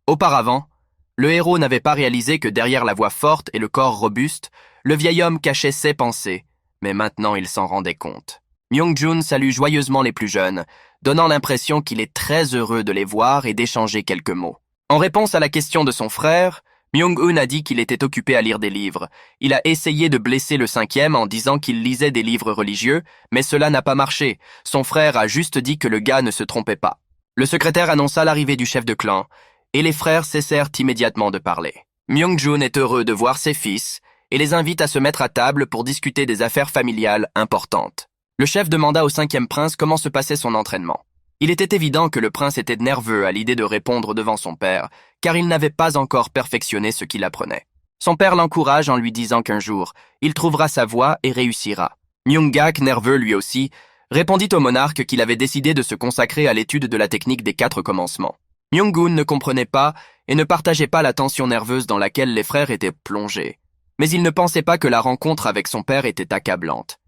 Auparavant, le héros n'avait pas réalisé que derrière la voix forte et le corps robuste, le vieil homme cachait ses pensées, mais maintenant il s'en rendait compte. Myung-jun salue joyeusement les plus jeunes, donnant l'impression qu'il est très heureux de les voir et d'échanger quelques mots. En réponse à la question de son frère, Myung-eun a dit qu'il était occupé à lire des livres. Il a essayé de blesser le cinquième en disant qu'il lisait des livres religieux, mais cela n'a pas marché. Son frère a juste dit que le gars ne se trompait pas. Le secrétaire annonça l'arrivée du chef de clan, et les frères cessèrent immédiatement de parler. Myung-jun est heureux de voir ses fils et les invite à se mettre à table pour discuter des affaires familiales importantes. Le chef demanda au cinquième prince comment se passait son entraînement. Il était évident que le prince était nerveux à l'idée de répondre devant son père, car il n'avait pas encore perfectionné ce qu'il apprenait. Son père l'encourage en lui disant qu'un jour, il trouvera sa voie et réussira. Myung-gak, nerveux lui aussi, répondit au monarque qu'il avait décidé de se consacrer à l'étude de la technique des 4 commencements. Myung-gun ne comprenait pas et ne partageait pas la tension nerveuse dans laquelle les frères étaient plongés. Mais il ne pensait pas que la rencontre avec son père était accablante.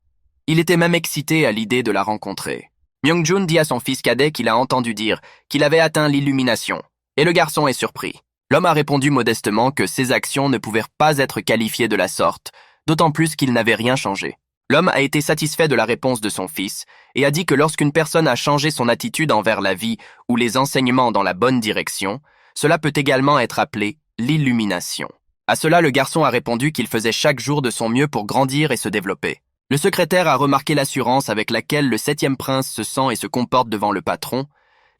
Il était même excité à l'idée de la rencontrer. Myung-jun dit à son fils cadet qu'il a entendu dire qu'il avait atteint l'illumination, et le garçon est surpris. L'homme a répondu modestement que ses actions ne pouvaient pas être qualifiées de la sorte, d'autant plus qu'il n'avait rien changé. L'homme a été satisfait de la réponse de son fils et a dit que lorsqu'une personne a changé son attitude envers la vie ou les enseignements dans la bonne direction, cela peut également être appelé l'illumination. À cela, le garçon a répondu qu'il faisait chaque jour de son mieux pour grandir et se développer. Le secrétaire a remarqué l'assurance avec laquelle le septième prince se sent et se comporte devant le patron.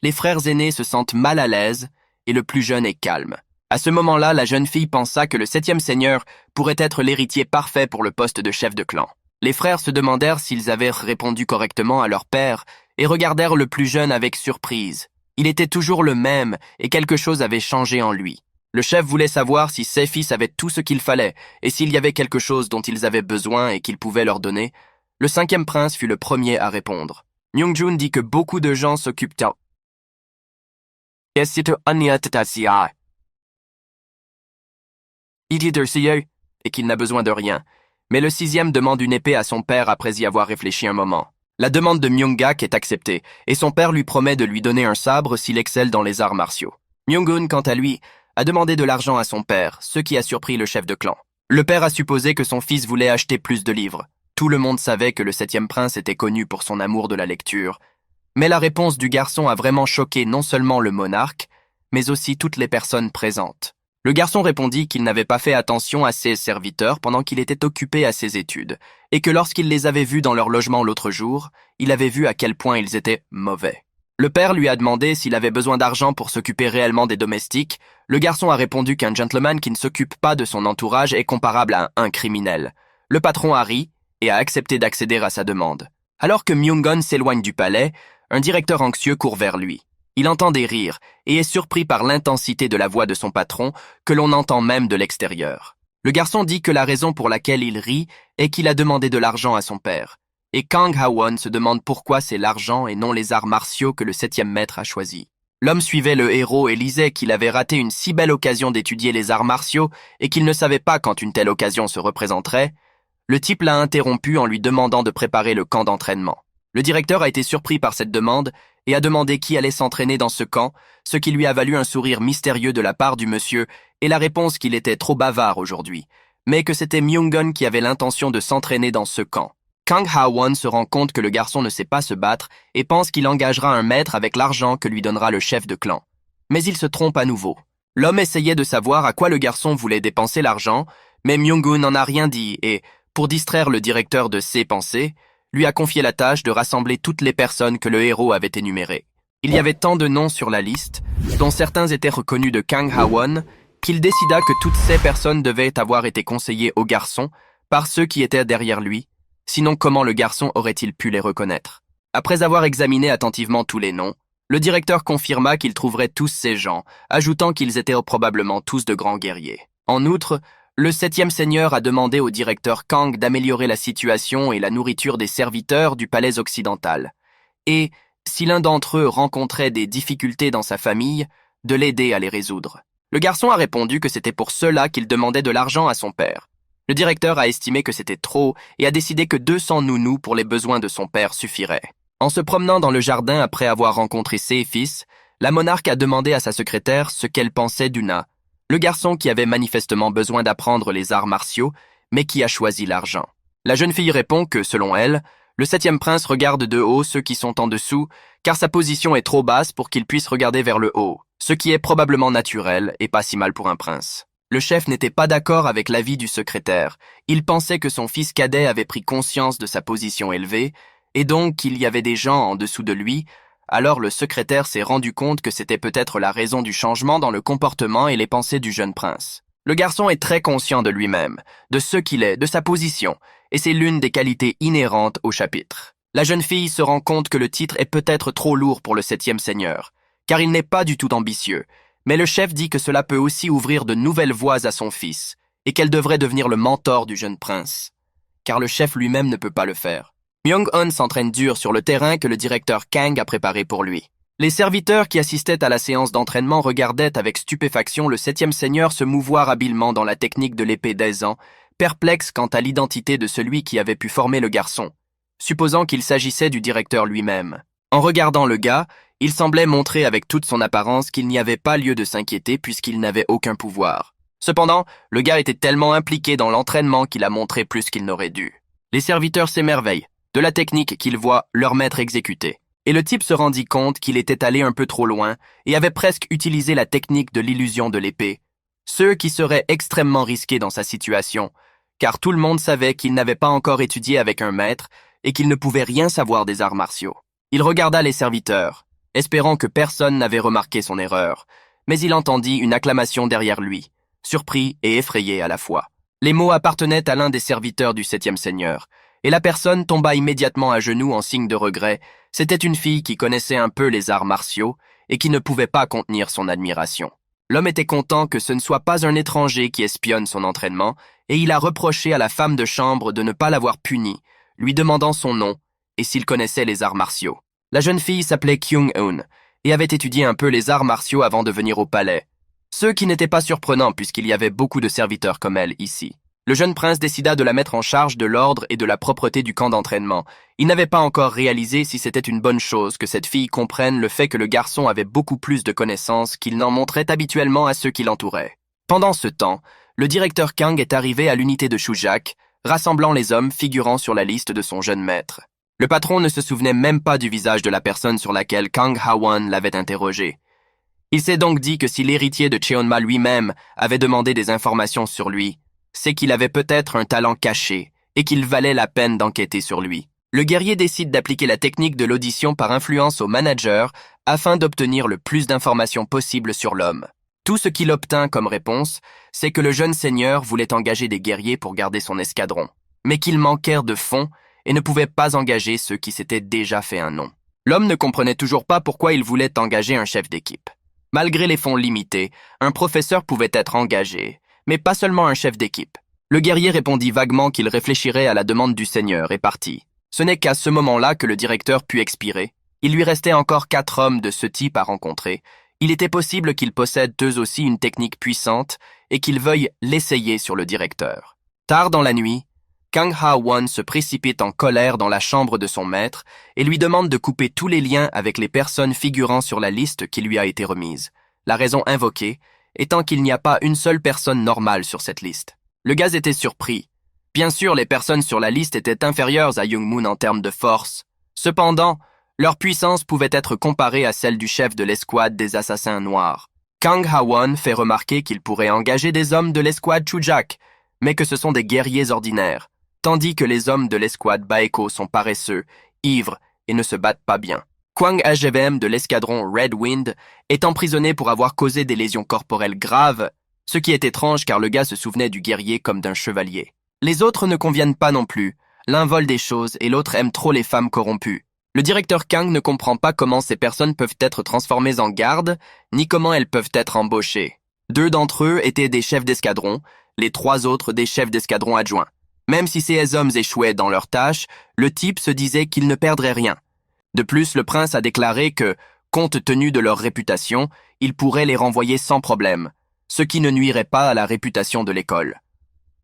Les frères aînés se sentent mal à l'aise et le plus jeune est calme. À ce moment-là, la jeune fille pensa que le septième seigneur pourrait être l'héritier parfait pour le poste de chef de clan. Les frères se demandèrent s'ils avaient répondu correctement à leur père et regardèrent le plus jeune avec surprise. Il était toujours le même et quelque chose avait changé en lui. Le chef voulait savoir si ses fils avaient tout ce qu'il fallait et s'il y avait quelque chose dont ils avaient besoin et qu'il pouvait leur donner. Le cinquième prince fut le premier à répondre. Myung-jun dit que beaucoup de gens s'occupent et qu'il n'a besoin de rien. Mais le sixième demande une épée à son père après y avoir réfléchi un moment. La demande de Myung-gak est acceptée et son père lui promet de lui donner un sabre s'il excelle dans les arts martiaux. Myung-gun, quant à lui, a demandé de l'argent à son père, ce qui a surpris le chef de clan. Le père a supposé que son fils voulait acheter plus de livres. Tout le monde savait que le septième prince était connu pour son amour de la lecture. Mais la réponse du garçon a vraiment choqué non seulement le monarque, mais aussi toutes les personnes présentes. Le garçon répondit qu'il n'avait pas fait attention à ses serviteurs pendant qu'il était occupé à ses études, et que lorsqu'il les avait vus dans leur logement l'autre jour, il avait vu à quel point ils étaient mauvais. Le père lui a demandé s'il avait besoin d'argent pour s'occuper réellement des domestiques. Le garçon a répondu qu'un gentleman qui ne s'occupe pas de son entourage est comparable à un criminel. Le patron a ri et a accepté d'accéder à sa demande. Alors que Myung-gun s'éloigne du palais, un directeur anxieux court vers lui. Il entend des rires et est surpris par l'intensité de la voix de son patron que l'on entend même de l'extérieur. Le garçon dit que la raison pour laquelle il rit est qu'il a demandé de l'argent à son père. Et Kang Ha-won se demande pourquoi c'est l'argent et non les arts martiaux que le septième maître a choisi. L'homme suivait le héros et lisait qu'il avait raté une si belle occasion d'étudier les arts martiaux et qu'il ne savait pas quand une telle occasion se représenterait. Le type l'a interrompu en lui demandant de préparer le camp d'entraînement. Le directeur a été surpris par cette demande et a demandé qui allait s'entraîner dans ce camp, ce qui lui a valu un sourire mystérieux de la part du monsieur et la réponse qu'il était trop bavard aujourd'hui, mais que c'était Myung-gun qui avait l'intention de s'entraîner dans ce camp. Kang Ha-won se rend compte que le garçon ne sait pas se battre et pense qu'il engagera un maître avec l'argent que lui donnera le chef de clan. Mais il se trompe à nouveau. L'homme essayait de savoir à quoi le garçon voulait dépenser l'argent, mais Myung-gun n'en a rien dit et, pour distraire le directeur de ses pensées, lui a confié la tâche de rassembler toutes les personnes que le héros avait énumérées. Il y avait tant de noms sur la liste, dont certains étaient reconnus de Kang Ha-won, qu'il décida que toutes ces personnes devaient avoir été conseillées au garçon par ceux qui étaient derrière lui, sinon comment le garçon aurait-il pu les reconnaître? Après avoir examiné attentivement tous les noms, le directeur confirma qu'il trouverait tous ces gens, ajoutant qu'ils étaient probablement tous de grands guerriers. En outre, le 7e seigneur a demandé au directeur Kang d'améliorer la situation et la nourriture des serviteurs du palais occidental. Et, si l'un d'entre eux rencontrait des difficultés dans sa famille, de l'aider à les résoudre. Le garçon a répondu que c'était pour cela qu'il demandait de l'argent à son père. Le directeur a estimé que c'était trop et a décidé que 200 nounous pour les besoins de son père suffiraient. En se promenant dans le jardin après avoir rencontré ses fils, la monarque a demandé à sa secrétaire ce qu'elle pensait d'Una, le garçon qui avait manifestement besoin d'apprendre les arts martiaux, mais qui a choisi l'argent. La jeune fille répond que, selon elle, le 7e prince regarde de haut ceux qui sont en dessous, car sa position est trop basse pour qu'il puisse regarder vers le haut, ce qui est probablement naturel et pas si mal pour un prince. Le chef n'était pas d'accord avec l'avis du secrétaire. Il pensait que son fils cadet avait pris conscience de sa position élevée, et donc qu'il y avait des gens en dessous de lui. Alors le secrétaire s'est rendu compte que c'était peut-être la raison du changement dans le comportement et les pensées du jeune prince. Le garçon est très conscient de lui-même, de ce qu'il est, de sa position, et c'est l'une des qualités inhérentes au chapitre. La jeune fille se rend compte que le titre est peut-être trop lourd pour le 7e seigneur, car il n'est pas du tout ambitieux, mais le chef dit que cela peut aussi ouvrir de nouvelles voies à son fils, et qu'elle devrait devenir le mentor du jeune prince, car le chef lui-même ne peut pas le faire. Myung-hun s'entraîne dur sur le terrain que le directeur Kang a préparé pour lui. Les serviteurs qui assistaient à la séance d'entraînement regardaient avec stupéfaction le 7e seigneur se mouvoir habilement dans la technique de l'épée d'aisant, perplexes quant à l'identité de celui qui avait pu former le garçon, supposant qu'il s'agissait du directeur lui-même. En regardant le gars, il semblait montrer avec toute son apparence qu'il n'y avait pas lieu de s'inquiéter puisqu'il n'avait aucun pouvoir. Cependant, le gars était tellement impliqué dans l'entraînement qu'il a montré plus qu'il n'aurait dû. Les serviteurs s'émerveillent de la technique qu'ils voient leur maître exécuter. Et le type se rendit compte qu'il était allé un peu trop loin et avait presque utilisé la technique de l'illusion de l'épée, ce qui serait extrêmement risqué dans sa situation, car tout le monde savait qu'il n'avait pas encore étudié avec un maître et qu'il ne pouvait rien savoir des arts martiaux. Il regarda les serviteurs, espérant que personne n'avait remarqué son erreur, mais il entendit une acclamation derrière lui, surpris et effrayé à la fois. Les mots appartenaient à l'un des serviteurs du 7e seigneur, et la personne tomba immédiatement à genoux en signe de regret. C'était une fille qui connaissait un peu les arts martiaux et qui ne pouvait pas contenir son admiration. L'homme était content que ce ne soit pas un étranger qui espionne son entraînement, et il a reproché à la femme de chambre de ne pas l'avoir puni, lui demandant son nom et s'il connaissait les arts martiaux. La jeune fille s'appelait Kyung-eun et avait étudié un peu les arts martiaux avant de venir au palais, ce qui n'était pas surprenant puisqu'il y avait beaucoup de serviteurs comme elle ici. Le jeune prince décida de la mettre en charge de l'ordre et de la propreté du camp d'entraînement. Il n'avait pas encore réalisé si c'était une bonne chose que cette fille comprenne le fait que le garçon avait beaucoup plus de connaissances qu'il n'en montrait habituellement à ceux qui l'entouraient. Pendant ce temps, le directeur Kang est arrivé à l'unité de Shujak, rassemblant les hommes figurant sur la liste de son jeune maître. Le patron ne se souvenait même pas du visage de la personne sur laquelle Kang Ha-won l'avait interrogé. Il s'est donc dit que si l'héritier de Cheonma lui-même avait demandé des informations sur lui, c'est qu'il avait peut-être un talent caché et qu'il valait la peine d'enquêter sur lui. Le guerrier décide d'appliquer la technique de l'audition par influence au manager afin d'obtenir le plus d'informations possible sur l'homme. Tout ce qu'il obtint comme réponse, c'est que le jeune seigneur voulait engager des guerriers pour garder son escadron, mais qu'ils manquèrent de fonds et ne pouvaient pas engager ceux qui s'étaient déjà fait un nom. L'homme ne comprenait toujours pas pourquoi il voulait engager un chef d'équipe. Malgré les fonds limités, un professeur pouvait être engagé, mais pas seulement un chef d'équipe. Le guerrier répondit vaguement qu'il réfléchirait à la demande du seigneur et partit. Ce n'est qu'à ce moment-là que le directeur put expirer. Il lui restait encore 4 hommes de ce type à rencontrer. Il était possible qu'ils possèdent eux aussi une technique puissante et qu'ils veuillent l'essayer sur le directeur. Tard dans la nuit, Kang Ha-won se précipite en colère dans la chambre de son maître et lui demande de couper tous les liens avec les personnes figurant sur la liste qui lui a été remise. La raison invoquée étant qu'il n'y a pas une seule personne normale sur cette liste. Le gars était surpris, Bien sûr, les personnes sur la liste étaient inférieures à Young-moon en termes de force. Cependant, leur puissance pouvait être comparée à celle du chef de l'escouade des assassins noirs. Kang Ha-won fait remarquer qu'il pourrait engager des hommes de l'escouade Chujak, mais que ce sont des guerriers ordinaires, tandis que les hommes de l'escouade Baeko sont paresseux, ivres et ne se battent pas bien. Kwang HVM de l'escadron Red Wind est emprisonné pour avoir causé des lésions corporelles graves, ce qui est étrange car le gars se souvenait du guerrier comme d'un chevalier. Les autres ne conviennent pas non plus, l'un vole des choses et l'autre aime trop les femmes corrompues. Le directeur Kang ne comprend pas comment ces personnes peuvent être transformées en gardes, ni comment elles peuvent être embauchées. 2 d'entre eux étaient des chefs d'escadron, les 3 autres des chefs d'escadron adjoints. Même si ces hommes échouaient dans leurs tâches, le type se disait qu'ils ne perdraient rien. De plus, le prince a déclaré que, compte tenu de leur réputation, il pourrait les renvoyer sans problème, ce qui ne nuirait pas à la réputation de l'école.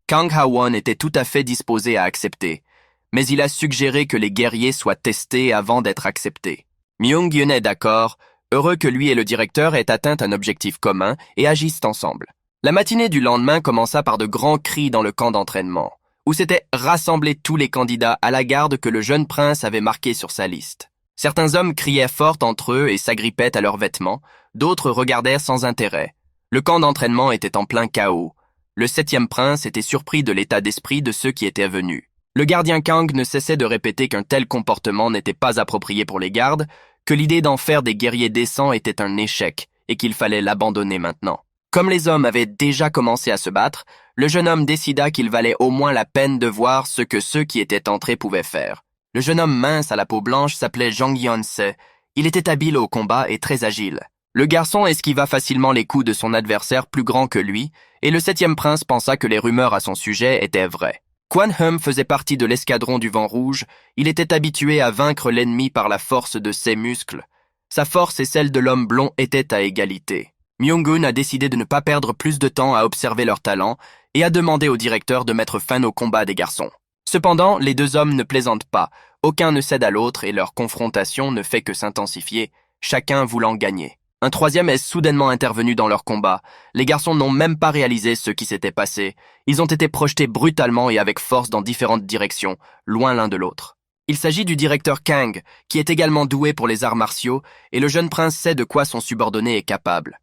Kang Ha-won était tout à fait disposé à accepter, mais il a suggéré que les guerriers soient testés avant d'être acceptés. Myung-gyun est d'accord, heureux que lui et le directeur aient atteint un objectif commun et agissent ensemble. La matinée du lendemain commença par de grands cris dans le camp d'entraînement, où s'étaient rassemblés tous les candidats à la garde que le jeune prince avait marqués sur sa liste. Certains hommes criaient fort entre eux et s'agrippaient à leurs vêtements, d'autres regardaient sans intérêt. Le camp d'entraînement était en plein chaos. Le 7e prince était surpris de l'état d'esprit de ceux qui étaient venus. Le gardien Kang ne cessait de répéter qu'un tel comportement n'était pas approprié pour les gardes, que l'idée d'en faire des guerriers décents était un échec et qu'il fallait l'abandonner maintenant. Comme les hommes avaient déjà commencé à se battre, le jeune homme décida qu'il valait au moins la peine de voir ce que ceux qui étaient entrés pouvaient faire. Le jeune homme mince à la peau blanche s'appelait Jang Yeon-se. Il était habile au combat et très agile. Le garçon esquiva facilement les coups de son adversaire plus grand que lui, et le 7e prince pensa que les rumeurs à son sujet étaient vraies. Kwan Hum faisait partie de l'escadron du vent rouge, il était habitué à vaincre l'ennemi par la force de ses muscles. Sa force et celle de l'homme blond étaient à égalité. Myung-gun a décidé de ne pas perdre plus de temps à observer leurs talents et a demandé au directeur de mettre fin au combat des garçons. Cependant, les 2 hommes ne plaisantent pas, aucun ne cède à l'autre et leur confrontation ne fait que s'intensifier, chacun voulant gagner. Un 3e est soudainement intervenu dans leur combat. Les garçons n'ont même pas réalisé ce qui s'était passé. Ils ont été projetés brutalement et avec force dans différentes directions, loin l'un de l'autre. Il s'agit du directeur Kang, qui est également doué pour les arts martiaux, et le jeune prince sait de quoi son subordonné est capable.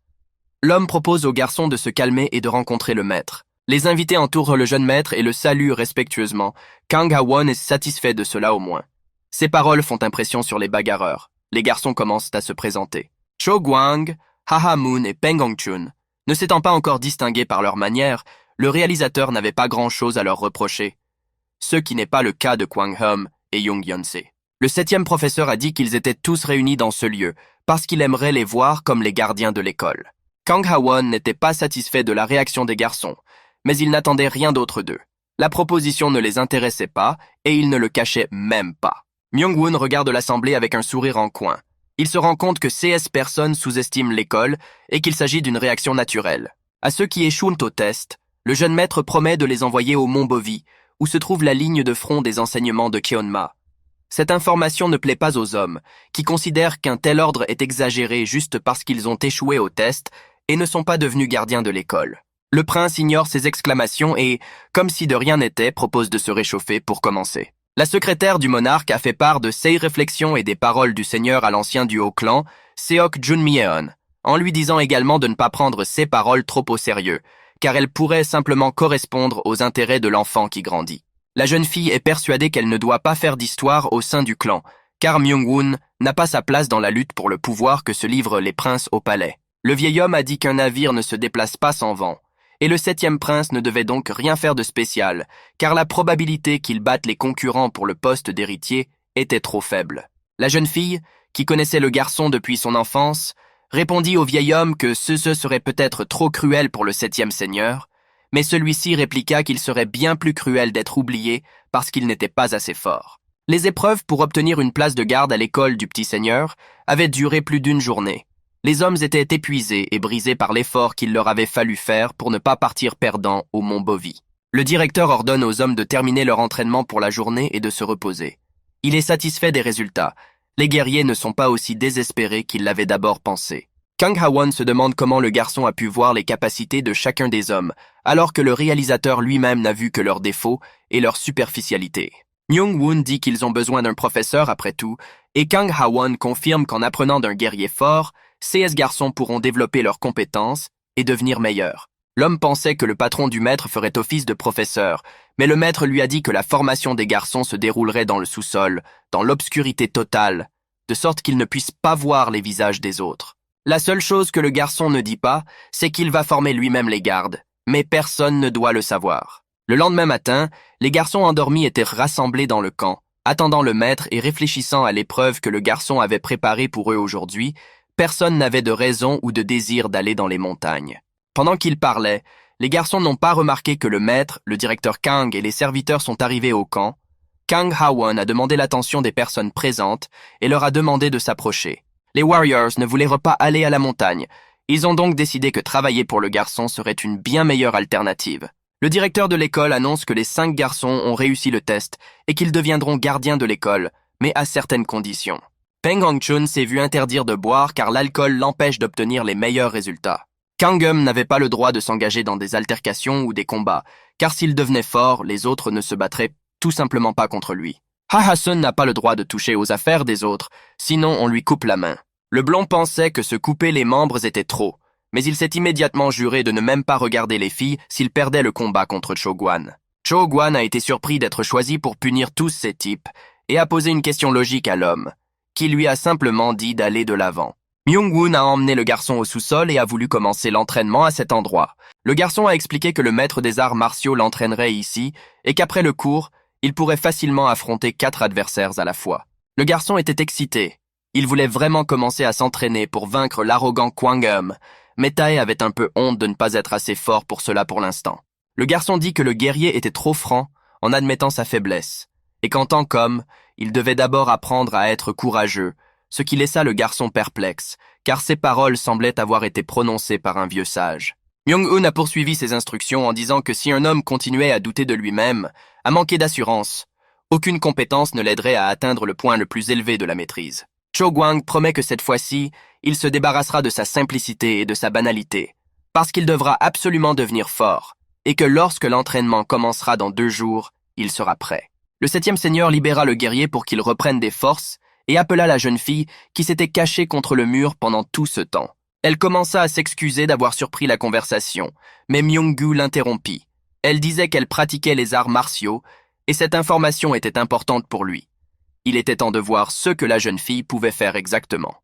L'homme propose aux garçons de se calmer et de rencontrer le maître. Les invités entourent le jeune maître et le saluent respectueusement. Kang Ha-won est satisfait de cela au moins. Ses paroles font impression sur les bagarreurs. Les garçons commencent à se présenter. Cho Gwang, Ha Ha-moon et Peng Hong-chun. Ne s'étant pas encore distingués par leur manière, le réalisateur n'avait pas grand-chose à leur reprocher. Ce qui n'est pas le cas de Kwang Hum et Young Yeon-se. Le 7e professeur a dit qu'ils étaient tous réunis dans ce lieu, parce qu'il aimerait les voir comme les gardiens de l'école. Kang Ha-won n'était pas satisfait de la réaction des garçons, mais il n'attendait rien d'autre d'eux. La proposition ne les intéressait pas, et il ne le cachait même pas. Myung-won regarde l'assemblée avec un sourire en coin. Il se rend compte que CS personnes sous-estiment l'école et qu'il s'agit d'une réaction naturelle. À ceux qui échouent au test, le jeune maître promet de les envoyer au Mont Bovi, où se trouve la ligne de front des enseignements de Cheonma. Cette information ne plaît pas aux hommes, qui considèrent qu'un tel ordre est exagéré juste parce qu'ils ont échoué au test et ne sont pas devenus gardiens de l'école. Le prince ignore ces exclamations et, comme si de rien n'était, propose de se réchauffer pour commencer. La secrétaire du monarque a fait part de ses réflexions et des paroles du seigneur à l'ancien du Haut-Clan, Seok Junmyeon, en lui disant également de ne pas prendre ses paroles trop au sérieux, car elles pourraient simplement correspondre aux intérêts de l'enfant qui grandit. La jeune fille est persuadée qu'elle ne doit pas faire d'histoire au sein du clan, car Myung-won n'a pas sa place dans la lutte pour le pouvoir que se livrent les princes au palais. Le vieil homme a dit qu'un navire ne se déplace pas sans vent, et le 7e prince ne devait donc rien faire de spécial, car la probabilité qu'il batte les concurrents pour le poste d'héritier était trop faible. La jeune fille, qui connaissait le garçon depuis son enfance, répondit au vieil homme que ce serait peut-être trop cruel pour le 7e seigneur, mais celui-ci répliqua qu'il serait bien plus cruel d'être oublié parce qu'il n'était pas assez fort. Les épreuves pour obtenir une place de garde à l'école du petit seigneur avaient duré plus d'1 journée. Les hommes étaient épuisés et brisés par l'effort qu'il leur avait fallu faire pour ne pas partir perdants au Mont Bovi. Le directeur ordonne aux hommes de terminer leur entraînement pour la journée et de se reposer. Il est satisfait des résultats. Les guerriers ne sont pas aussi désespérés qu'ils l'avaient d'abord pensé. Kang Ha-won se demande comment le garçon a pu voir les capacités de chacun des hommes, alors que le réalisateur lui-même n'a vu que leurs défauts et leur superficialité. Myung-woon dit qu'ils ont besoin d'un professeur après tout, et Kang Ha-won confirme qu'en apprenant d'un guerrier fort, ces garçons pourront développer leurs compétences et devenir meilleurs. L'homme pensait que le patron du maître ferait office de professeur, mais le maître lui a dit que la formation des garçons se déroulerait dans le sous-sol, dans l'obscurité totale, de sorte qu'ils ne puissent pas voir les visages des autres. La seule chose que le garçon ne dit pas, c'est qu'il va former lui-même les gardes, mais personne ne doit le savoir. Le lendemain matin, les garçons endormis étaient rassemblés dans le camp, attendant le maître et réfléchissant à l'épreuve que le garçon avait préparée pour eux aujourd'hui. Personne n'avait de raison ou de désir d'aller dans les montagnes. Pendant qu'ils parlaient, les garçons n'ont pas remarqué que le maître, le directeur Kang et les serviteurs sont arrivés au camp. Kang Ha-won a demandé l'attention des personnes présentes et leur a demandé de s'approcher. Les Warriors ne voulaient pas aller à la montagne. Ils ont donc décidé que travailler pour le garçon serait une bien meilleure alternative. Le directeur de l'école annonce que les 5 garçons ont réussi le test et qu'ils deviendront gardiens de l'école, mais à certaines conditions. Peng Hongchun s'est vu interdire de boire car l'alcool l'empêche d'obtenir les meilleurs résultats. Kangum n'avait pas le droit de s'engager dans des altercations ou des combats, car s'il devenait fort, les autres ne se battraient tout simplement pas contre lui. Ha-ha-sun n'a pas le droit de toucher aux affaires des autres, sinon on lui coupe la main. Le blond pensait que se couper les membres était trop, mais il s'est immédiatement juré de ne même pas regarder les filles s'il perdait le combat contre Cho Guan. Cho Guan a été surpris d'être choisi pour punir tous ces types et a posé une question logique à l'homme, qui lui a simplement dit d'aller de l'avant. Myung-woon a emmené le garçon au sous-sol et a voulu commencer l'entraînement à cet endroit. Le garçon a expliqué que le maître des arts martiaux l'entraînerait ici et qu'après le cours, il pourrait facilement affronter 4 adversaires à la fois. Le garçon était excité. Il voulait vraiment commencer à s'entraîner pour vaincre l'arrogant Kwangum, mais Tae avait un peu honte de ne pas être assez fort pour cela pour l'instant. Le garçon dit que le guerrier était trop franc en admettant sa faiblesse, et qu'en tant qu'homme, il devait d'abord apprendre à être courageux, ce qui laissa le garçon perplexe, car ses paroles semblaient avoir été prononcées par un vieux sage. Myung-hoon a poursuivi ses instructions en disant que si un homme continuait à douter de lui-même, à manquer d'assurance, aucune compétence ne l'aiderait à atteindre le point le plus élevé de la maîtrise. Cho Guang promet que cette fois-ci, il se débarrassera de sa simplicité et de sa banalité, parce qu'il devra absolument devenir fort, et que lorsque l'entraînement commencera dans 2 jours, il sera prêt. Le 7e seigneur libéra le guerrier pour qu'il reprenne des forces et appela la jeune fille qui s'était cachée contre le mur pendant tout ce temps. Elle commença à s'excuser d'avoir surpris la conversation, mais Myung-gu l'interrompit. Elle disait qu'elle pratiquait les arts martiaux, et cette information était importante pour lui. Il était temps de voir ce que la jeune fille pouvait faire exactement.